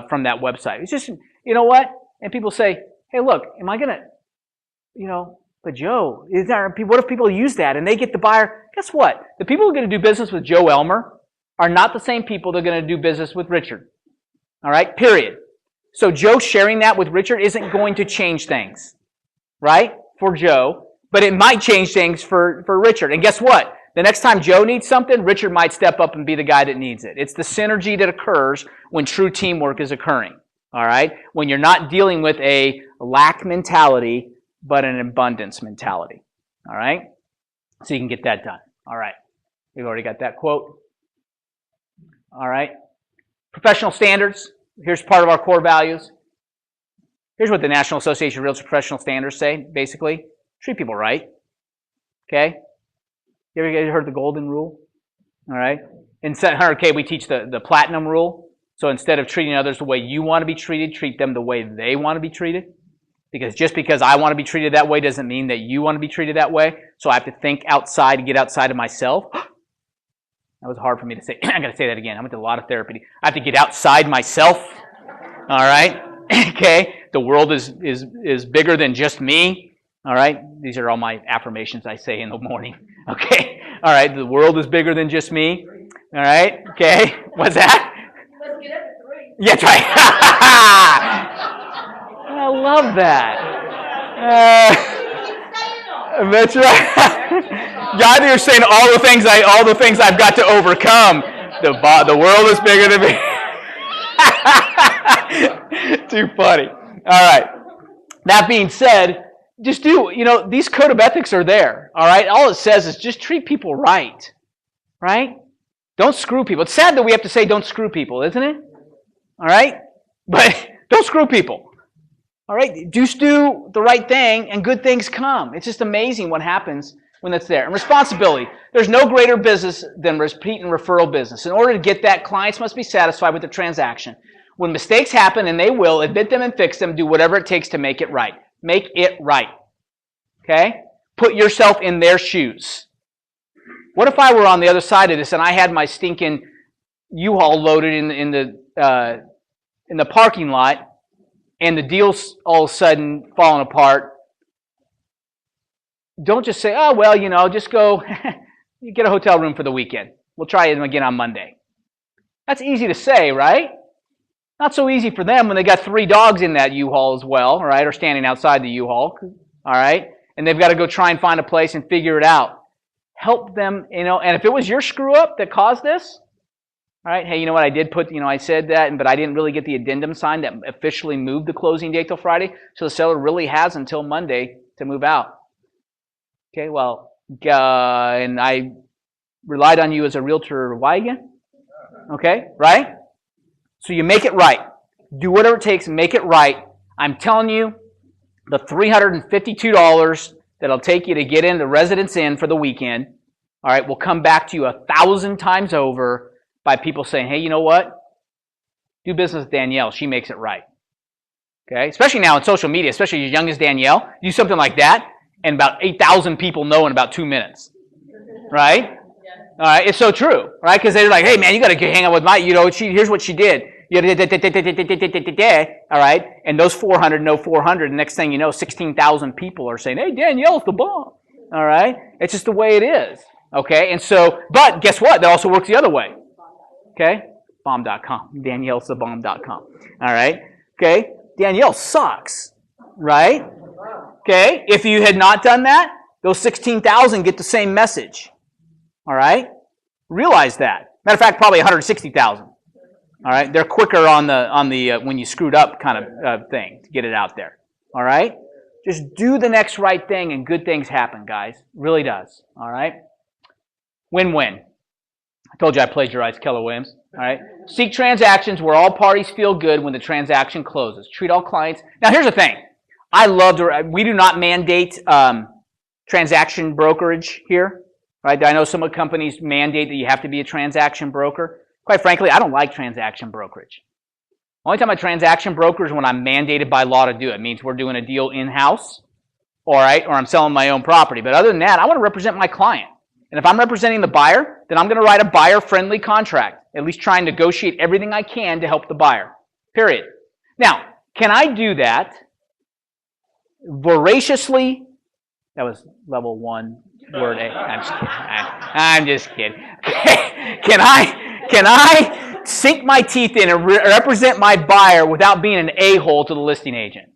from that website. It's just, you know what? And people say, hey, look, am I going to, but Joe, what if people use that and they get the buyer? Guess what? The people who are going to do business with Joe Elmer are not the same people that are going to do business with Richard. All right? Period. So Joe sharing that with Richard isn't going to change things, right? For Joe, but it might change things for Richard. And guess what? The next time Joe needs something, Richard might step up and be the guy that needs it. It's the synergy that occurs when true teamwork is occurring. All right? When you're not dealing with a lack mentality, but an abundance mentality. All right? So you can get that done. All right. We've already got that quote. All right. Professional standards. Here's part of our core values. Here's what the National Association of Realtors Professional Standards say, basically. Treat people right. Okay? You ever heard the golden rule? All right? In 100K, we teach the platinum rule. So instead of treating others the way you want to be treated, treat them the way they want to be treated. Because just because I want to be treated that way doesn't mean that you want to be treated that way. So I have to think outside and get outside of myself. That was hard for me to say. I got to say that again. I went to a lot of therapy. I have to get outside myself. All right? Okay? The world is bigger than just me. All right? These are all my affirmations I say in the morning. Okay? All right? The world is bigger than just me. All right? Okay? What's that? Let's get up at 3. Yeah, that's right. I love that. That's right. God, you're saying all the things I've got to overcome. The world is bigger than me. Too funny. All right. That being said, just these code of ethics are there. All right. All it says is just treat people right. Right? Don't screw people. It's sad that we have to say don't screw people, isn't it? All right? But don't screw people. All right? Just do the right thing and good things come. It's just amazing what happens when that's there. And responsibility. There's no greater business than repeat and referral business. In order to get that, clients must be satisfied with the transaction. When mistakes happen, and they will, admit them and fix them. Do whatever it takes to make it right. Make it right. Okay? Put yourself in their shoes. What if I were on the other side of this and I had my stinking U-Haul loaded in the parking lot and the deal's all of a sudden falling apart? Don't just say, oh, well, just go you get a hotel room for the weekend. We'll try it again on Monday. That's easy to say, right? Not so easy for them when they got 3 dogs in that U-Haul as well, all right, or standing outside the U-Haul, all right? And they've got to go try and find a place and figure it out. Help them, and if it was your screw up that caused this, all right, hey, you know what, I did put, I said that, but I didn't really get the addendum signed that officially moved the closing date till Friday, so the seller really has until Monday to move out. Okay, well, and I relied on you as a realtor, why again? Okay, right? So you make it right. Do whatever it takes and make it right. I'm telling you, the $352 that'll take you to get in the Residence Inn for the weekend, all right, will come back to you 1,000 times over by people saying, hey, you know what? Do business with Danielle. She makes it right. Okay, especially now in social media, especially as young as Danielle, do something like that, and about 8,000 people know in about 2 minutes, right? All right, it's so true, right? Because they're like, hey man, you got to hang out with my, here's what she did. All right, and those 400 know 400. The next thing you know, 16,000 people are saying, hey, Danielle's the bomb. All right, it's just the way it is. Okay, and so, but guess what? That also works the other way. Okay, bomb.com, daniellesthebomb.com. All right, okay. Danielle sucks, right? Okay, if you had not done that, those 16,000 get the same message. All right, realize that. Matter of fact, probably 160,000. All right, they're quicker on the when you screwed up kind of thing to get it out there. All right, just do the next right thing and good things happen, guys. Really does. All right, win-win. I told you I plagiarized Keller Williams. All right. Seek transactions where all parties feel good when the transaction closes. Treat all clients. Now, here's the thing. We do not mandate transaction brokerage here. Right? I know some companies mandate that you have to be a transaction broker. Quite frankly, I don't like transaction brokerage. Only time I transaction broker is when I'm mandated by law to do it. It means we're doing a deal in-house, all right, or I'm selling my own property. But other than that, I want to represent my client. And if I'm representing the buyer, then I'm going to write a buyer-friendly contract, at least try and negotiate everything I can to help the buyer, period. Now, can I do that voraciously? That was level 1, word A. I'm just kidding. Can I sink my teeth in and represent my buyer without being an a-hole to the listing agent?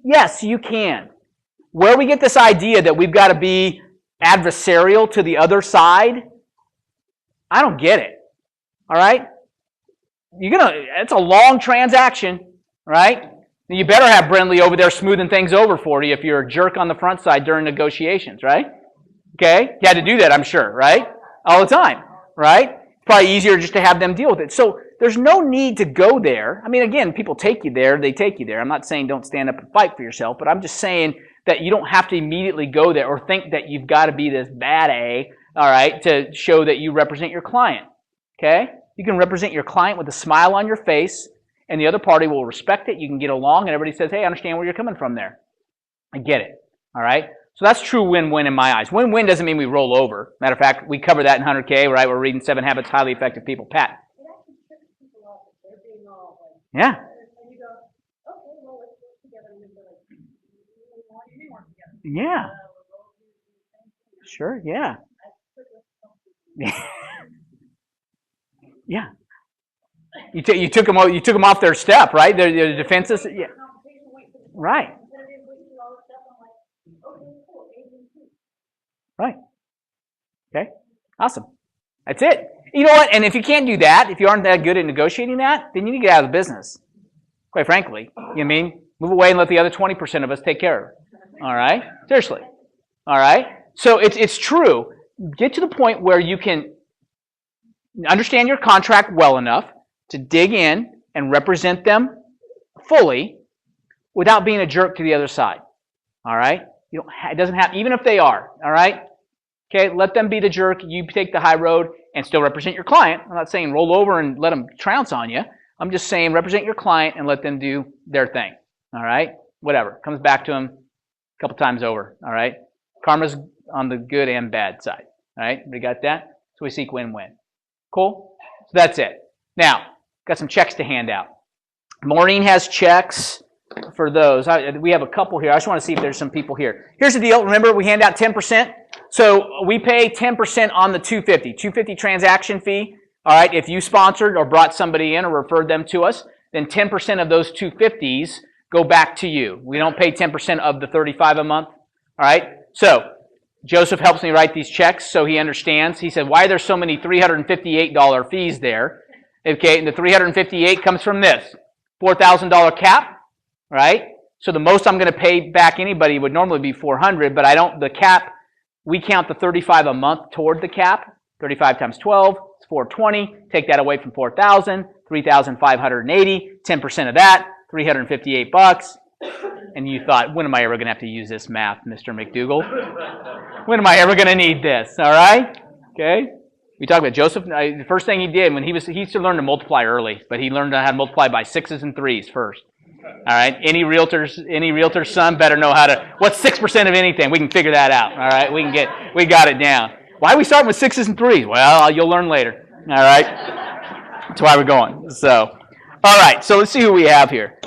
Yes, you can. Where we get this idea that we've got to be adversarial to the other side, I don't get it. All right? It's a long transaction, right? You better have Brentley over there smoothing things over for you if you're a jerk on the front side during negotiations, right? Okay? You had to do that, I'm sure, right? All the time, right? It's probably easier just to have them deal with it. So there's no need to go there. I mean, again, people take you there, they take you there. I'm not saying don't stand up and fight for yourself, but I'm just saying that you don't have to immediately go there or think that you've got to be this bad A, all right, to show that you represent your client, okay? You can represent your client with a smile on your face, and the other party will respect it. You can get along, and everybody says, hey, I understand where you're coming from there. I get it, all right? So that's true win-win in my eyes. Win-win doesn't mean we roll over. Matter of fact, we cover that in 100K, right? We're reading 7 Habits Highly Effective People. Pat. Yeah. Yeah. Sure, yeah. Yeah. You took them off their step, right? Their defenses. Yeah. Right. Right. Okay. Awesome. That's it. You know what? And if you can't do that, if you aren't that good at negotiating that, then you need to get out of the business. Quite frankly. You know what I mean? Move away and let the other 20% of us take care of it. All right? Seriously. All right? So it's true. Get to the point where you can understand your contract well enough to dig in and represent them fully without being a jerk to the other side. All right? It doesn't have, even if they are. All right? Okay, let them be the jerk. You take the high road and still represent your client. I'm not saying roll over and let them trounce on you. I'm just saying represent your client and let them do their thing. All right? Whatever. Comes back to them a couple times over. All right? Karma's on the good and bad side. All right? We got that? So we seek win-win. Cool? So that's it. Now, got some checks to hand out. Maureen has checks for those. We have a couple here. I just want to see if there's some people here. Here's the deal. Remember, we hand out 10%. So we pay 10% on the $250 transaction fee. All right, if you sponsored or brought somebody in or referred them to us, then 10% of those $250s go back to you. We don't pay 10% of the $35 a month. All right, so Joseph helps me write these checks so he understands. He said, why are there so many $358 fees there? Okay, and the $358 comes from this $4,000 cap, right? So the most I'm going to pay back anybody would normally be $400, but I don't. The cap, we count the $35 a month toward the cap. 35 times 12 is $420. Take that away from $4,000, $3,580. 10% of that, $358. And you thought, when am I ever going to have to use this math, Mr. McDougall? When am I ever going to need this? All right? Okay. We talked about Joseph. The first thing he did when he used to learn to multiply early, but he learned how to multiply by 6s and 3s first. All right, any realtor's son better know how to, what's 6% of anything? We can figure that out. All right, we got it down. Why are we starting with 6s and 3s? Well, you'll learn later. All right, that's why we're going. So, all right, so let's see who we have here.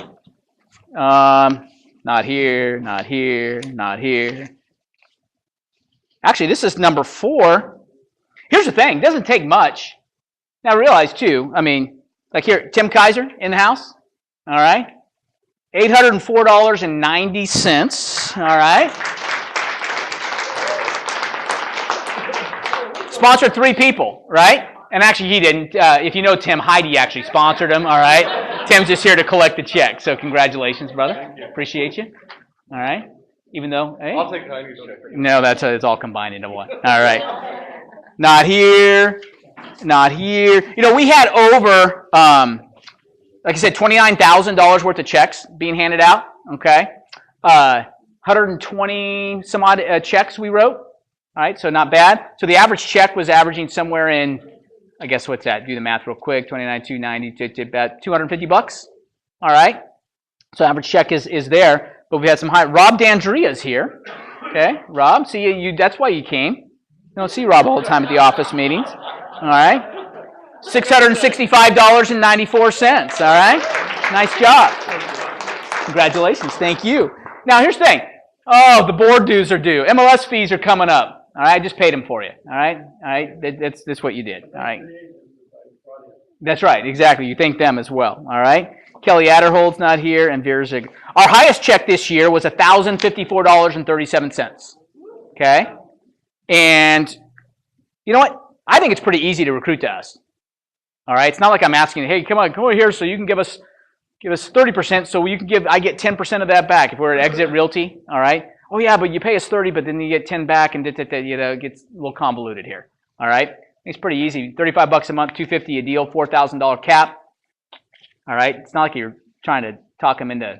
Not here, not here, not here. Actually, this is number 4. Here's the thing, it doesn't take much. Now realize too, I mean, like here, Tim Kaiser in the house. All right. $804.90. All right. Sponsored 3 people, right? And actually he didn't. If you know Tim, Heidi actually sponsored him, all right? Tim's just here to collect the check. So congratulations, brother. Appreciate you. All right. Even though, hey. I'll take Heidi's check. No, it's all combined into one. All right. Not here. Not here. You know, we had over, like I said, $29,000 worth of checks being handed out. Okay. 120 some odd checks we wrote. All right, so not bad. So the average check was averaging somewhere in, I guess what's that? Do the math real quick. 29,290 about $250. All right. So average check is there, but we had some high. Rob D'Andrea's here. Okay, Rob. See you. That's why you came. You don't see Rob all the time at the office meetings. All right. $665.94. All right. Nice job. Congratulations. Thank you. Now here's the thing. Oh, the board dues are due. MLS fees are coming up. All right, I just paid them for you. All right, that's what you did. All right, that's right, exactly. You thank them as well. All right, Kelly Adderhold's not here, and Vera Zig. Our highest check this year was $1,054.37. Okay, and you know what? I think it's pretty easy to recruit to us. All right, it's not like I'm asking, hey, come over here, so you can give us 30%, so I get 10% of that back if we're at Exit Realty. All right. Oh yeah, but you pay us 30, but then you get 10 back, and it gets a little convoluted here. All right, it's pretty easy. $35 a month, $250 a deal, $4,000 cap. All right, it's not like you're trying to talk them into,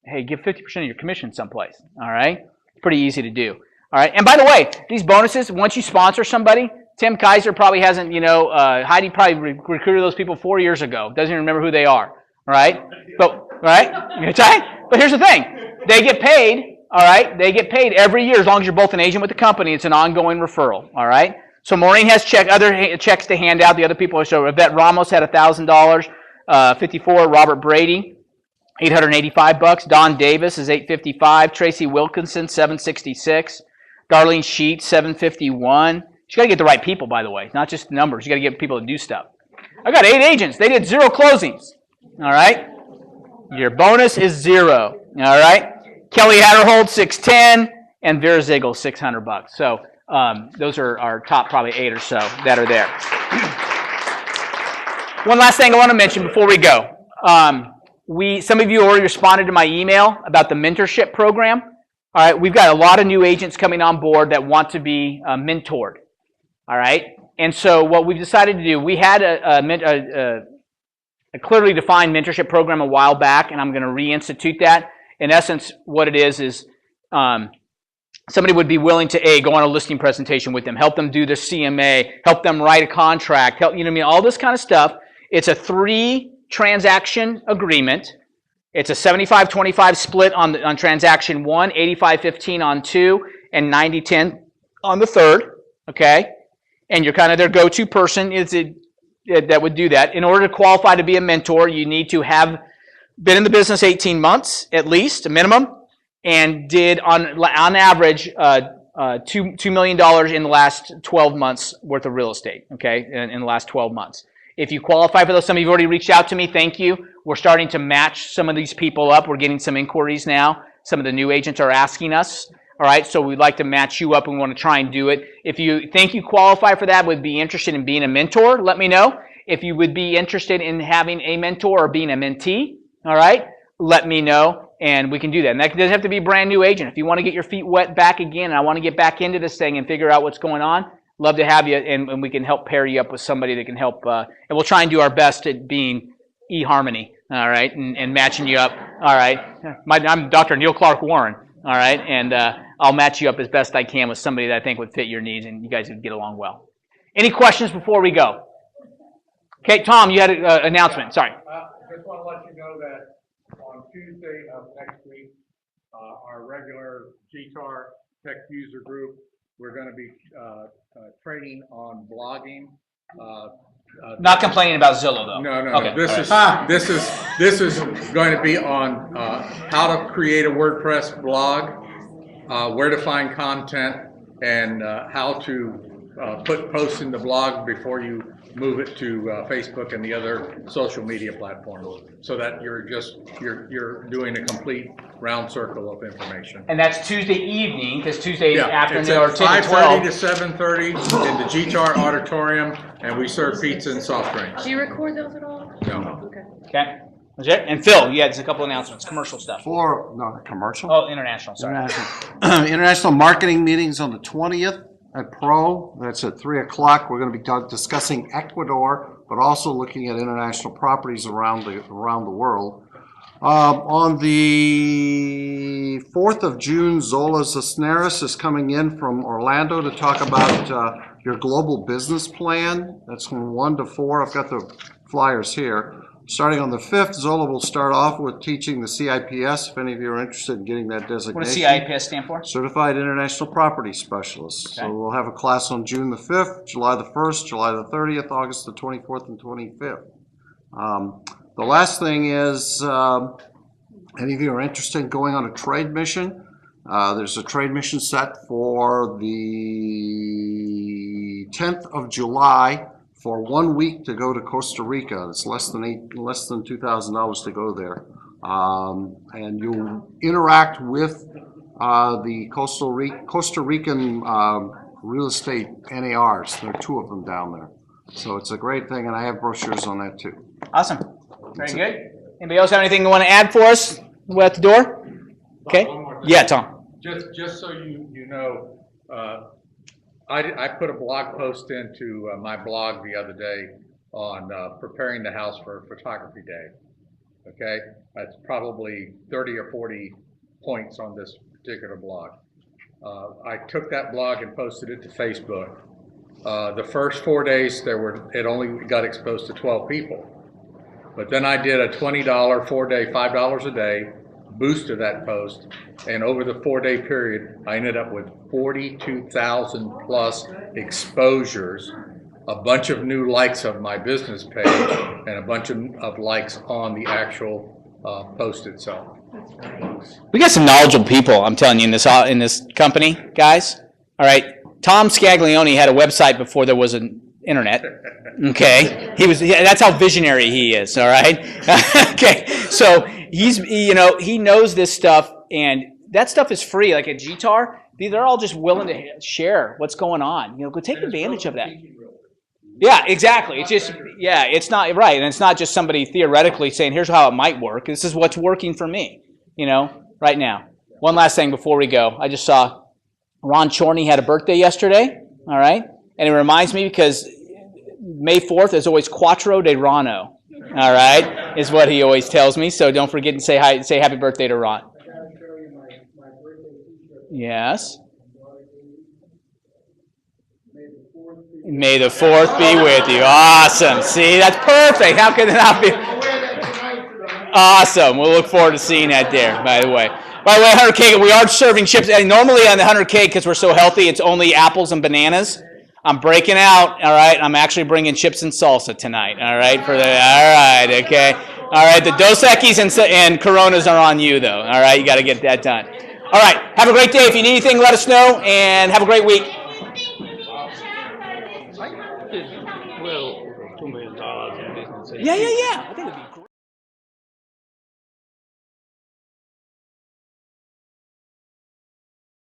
hey, give 50% of your commission someplace. All right, it's pretty easy to do. All right, and by the way, these bonuses, once you sponsor somebody, Tim Kaiser probably hasn't, Heidi probably recruited those people 4 years ago. Doesn't even remember who they are. All right, but But here's the thing, they get paid. All right, they get paid every year as long as you're both an agent with the company. It's an ongoing referral. All right. So Maureen has other checks to hand out. The other people show. Yvette Ramos had $1,000, 54. Robert Brady, $885. Don Davis is $855. Tracy Wilkinson, $766. Darlene Sheets, $751. You got to get the right people, by the way, not just numbers. You got to get people to do stuff. I got 8 agents. They did 0 closings. All right. Your bonus is 0. All right. Kelly Adderhold, $610, and Vera Ziegel, $600. So those are our top probably 8 or so that are there. One last thing I want to mention before we go. Some of you already responded to my email about the mentorship program. All right, we've got a lot of new agents coming on board that want to be mentored. All right, and so what we've decided to do, we had a clearly defined mentorship program a while back, and I'm going to reinstitute that. In essence, what it is somebody would be willing to go on a listing presentation with them, help them do the CMA, help them write a contract, all this kind of stuff. It's a 3-transaction agreement. It's a 75-25 split on transaction 1, 85-15 on 2, and 90-10 on the 3rd. Okay, and you're kind of their go-to person that would do that. In order to qualify to be a mentor, you need to have been in the business 18 months, at least, a minimum, and did, on average, $2 million in the last 12 months worth of real estate, okay, in the last 12 months. If you qualify for those, some of you have already reached out to me, thank you. We're starting to match some of these people up. We're getting some inquiries now. Some of the new agents are asking us, all right, so we'd like to match you up and we want to try and do it. If you think you qualify for that, would be interested in being a mentor, let me know. If you would be interested in having a mentor or being a mentee, all right, let me know, and we can do that. And that doesn't have to be a brand new agent. If you want to get your feet wet back again, and I want to get back into this thing and figure out what's going on, love to have you, and we can help pair you up with somebody that can help. And we'll try and do our best at being eHarmony, all right, and matching you up, all right. I'm Dr. Neil Clark Warren, all right, and I'll match you up as best I can with somebody that I think would fit your needs, and you guys would get along well. Any questions before we go? Okay, Tom, you had an announcement. Sorry. Just want to let you know that on Tuesday of next week, our regular GTAR Tech User Group, we're going to be training on blogging. Not complaining about Zillow though. No. Okay. This is going to be on how to create a WordPress blog, where to find content, and how to put posts in the blog before you move it to Facebook and the other social media platforms, so that you're doing a complete round circle of information. And that's Tuesday evening, because Tuesday afternoon it's or at 10 to 12. 5:30 to 7:30 in the GTAR auditorium, and we serve pizza and soft drinks. Do you record those at all? No. Okay. That's it. And Phil, you had a couple announcements, commercial stuff. Commercial? Oh, international, sorry. International. International marketing meetings on the 20th at Pro. That's at 3 o'clock. We're going to be discussing Ecuador, but also looking at international properties around the world. On the 4th of June, Zola Cisneros is coming in from Orlando to talk about your global business plan. That's from 1 to 4. I've got the flyers here. Starting on the 5th, Zola will start off with teaching the CIPS, if any of you are interested in getting that designation. What does CIPS stand for? Certified International Property Specialist. Okay. So we'll have a class on June the 5th, July the 1st, July the 30th, August the 24th and 25th. The last thing is, any of you are interested in going on a trade mission? There's a trade mission set for the 10th of July for 1 week to go to Costa Rica. It's less than $2,000 to go there. And you'll interact with the Costa Rican real estate NARs. There are 2 of them down there. So it's a great thing, and I have brochures on that too. Awesome. Very good. Anybody else have anything you want to add for us? We're at the door. Okay. Yeah, Tom. Just so you know, I put a blog post into my blog the other day on preparing the house for photography day. Okay, that's probably 30 or 40 points on this particular blog. I took that blog and posted it to Facebook. The first 4 days it only got exposed to 12 people. But then I did a $20 4-day, $5 a day boost to that post, and over the 4-day period, I ended up with 42,000 plus exposures, a bunch of new likes of my business page, and a bunch of likes on the actual post itself. We got some knowledgeable people, I'm telling you, in this company, guys. All right, Tom Scaglione had a website before there was an internet. Okay, that's how visionary he is. All right. Okay, so he knows this stuff, and that stuff is free. Like at GTAR, they're all just willing to share what's going on. Go take advantage of that. Yeah, exactly. It's just it's not right, and it's not just somebody theoretically saying, "Here's how it might work." This is what's working for me. Right now. One last thing before we go, I just saw Ron Chorney had a birthday yesterday. All right, and it reminds me because May 4th is always Quattro de Rano, all right, is what he always tells me. So don't forget to say hi, say happy birthday to Ron. Yes. May the 4th be with you. Awesome. See, that's perfect. How could it not be? Awesome. We'll look forward to seeing that there, by the way. By the way, 100K, we are serving chips. And normally on the 100K, because we're so healthy, it's only apples and bananas. I'm breaking out, all right? I'm actually bringing chips and salsa tonight, all right? All right, okay. All right, the Dos Equis and Coronas are on you, though, all right? You got to get that done. All right, have a great day. If you need anything, let us know, and have a great week. Well, $2 million in business. Yeah. I think it'd be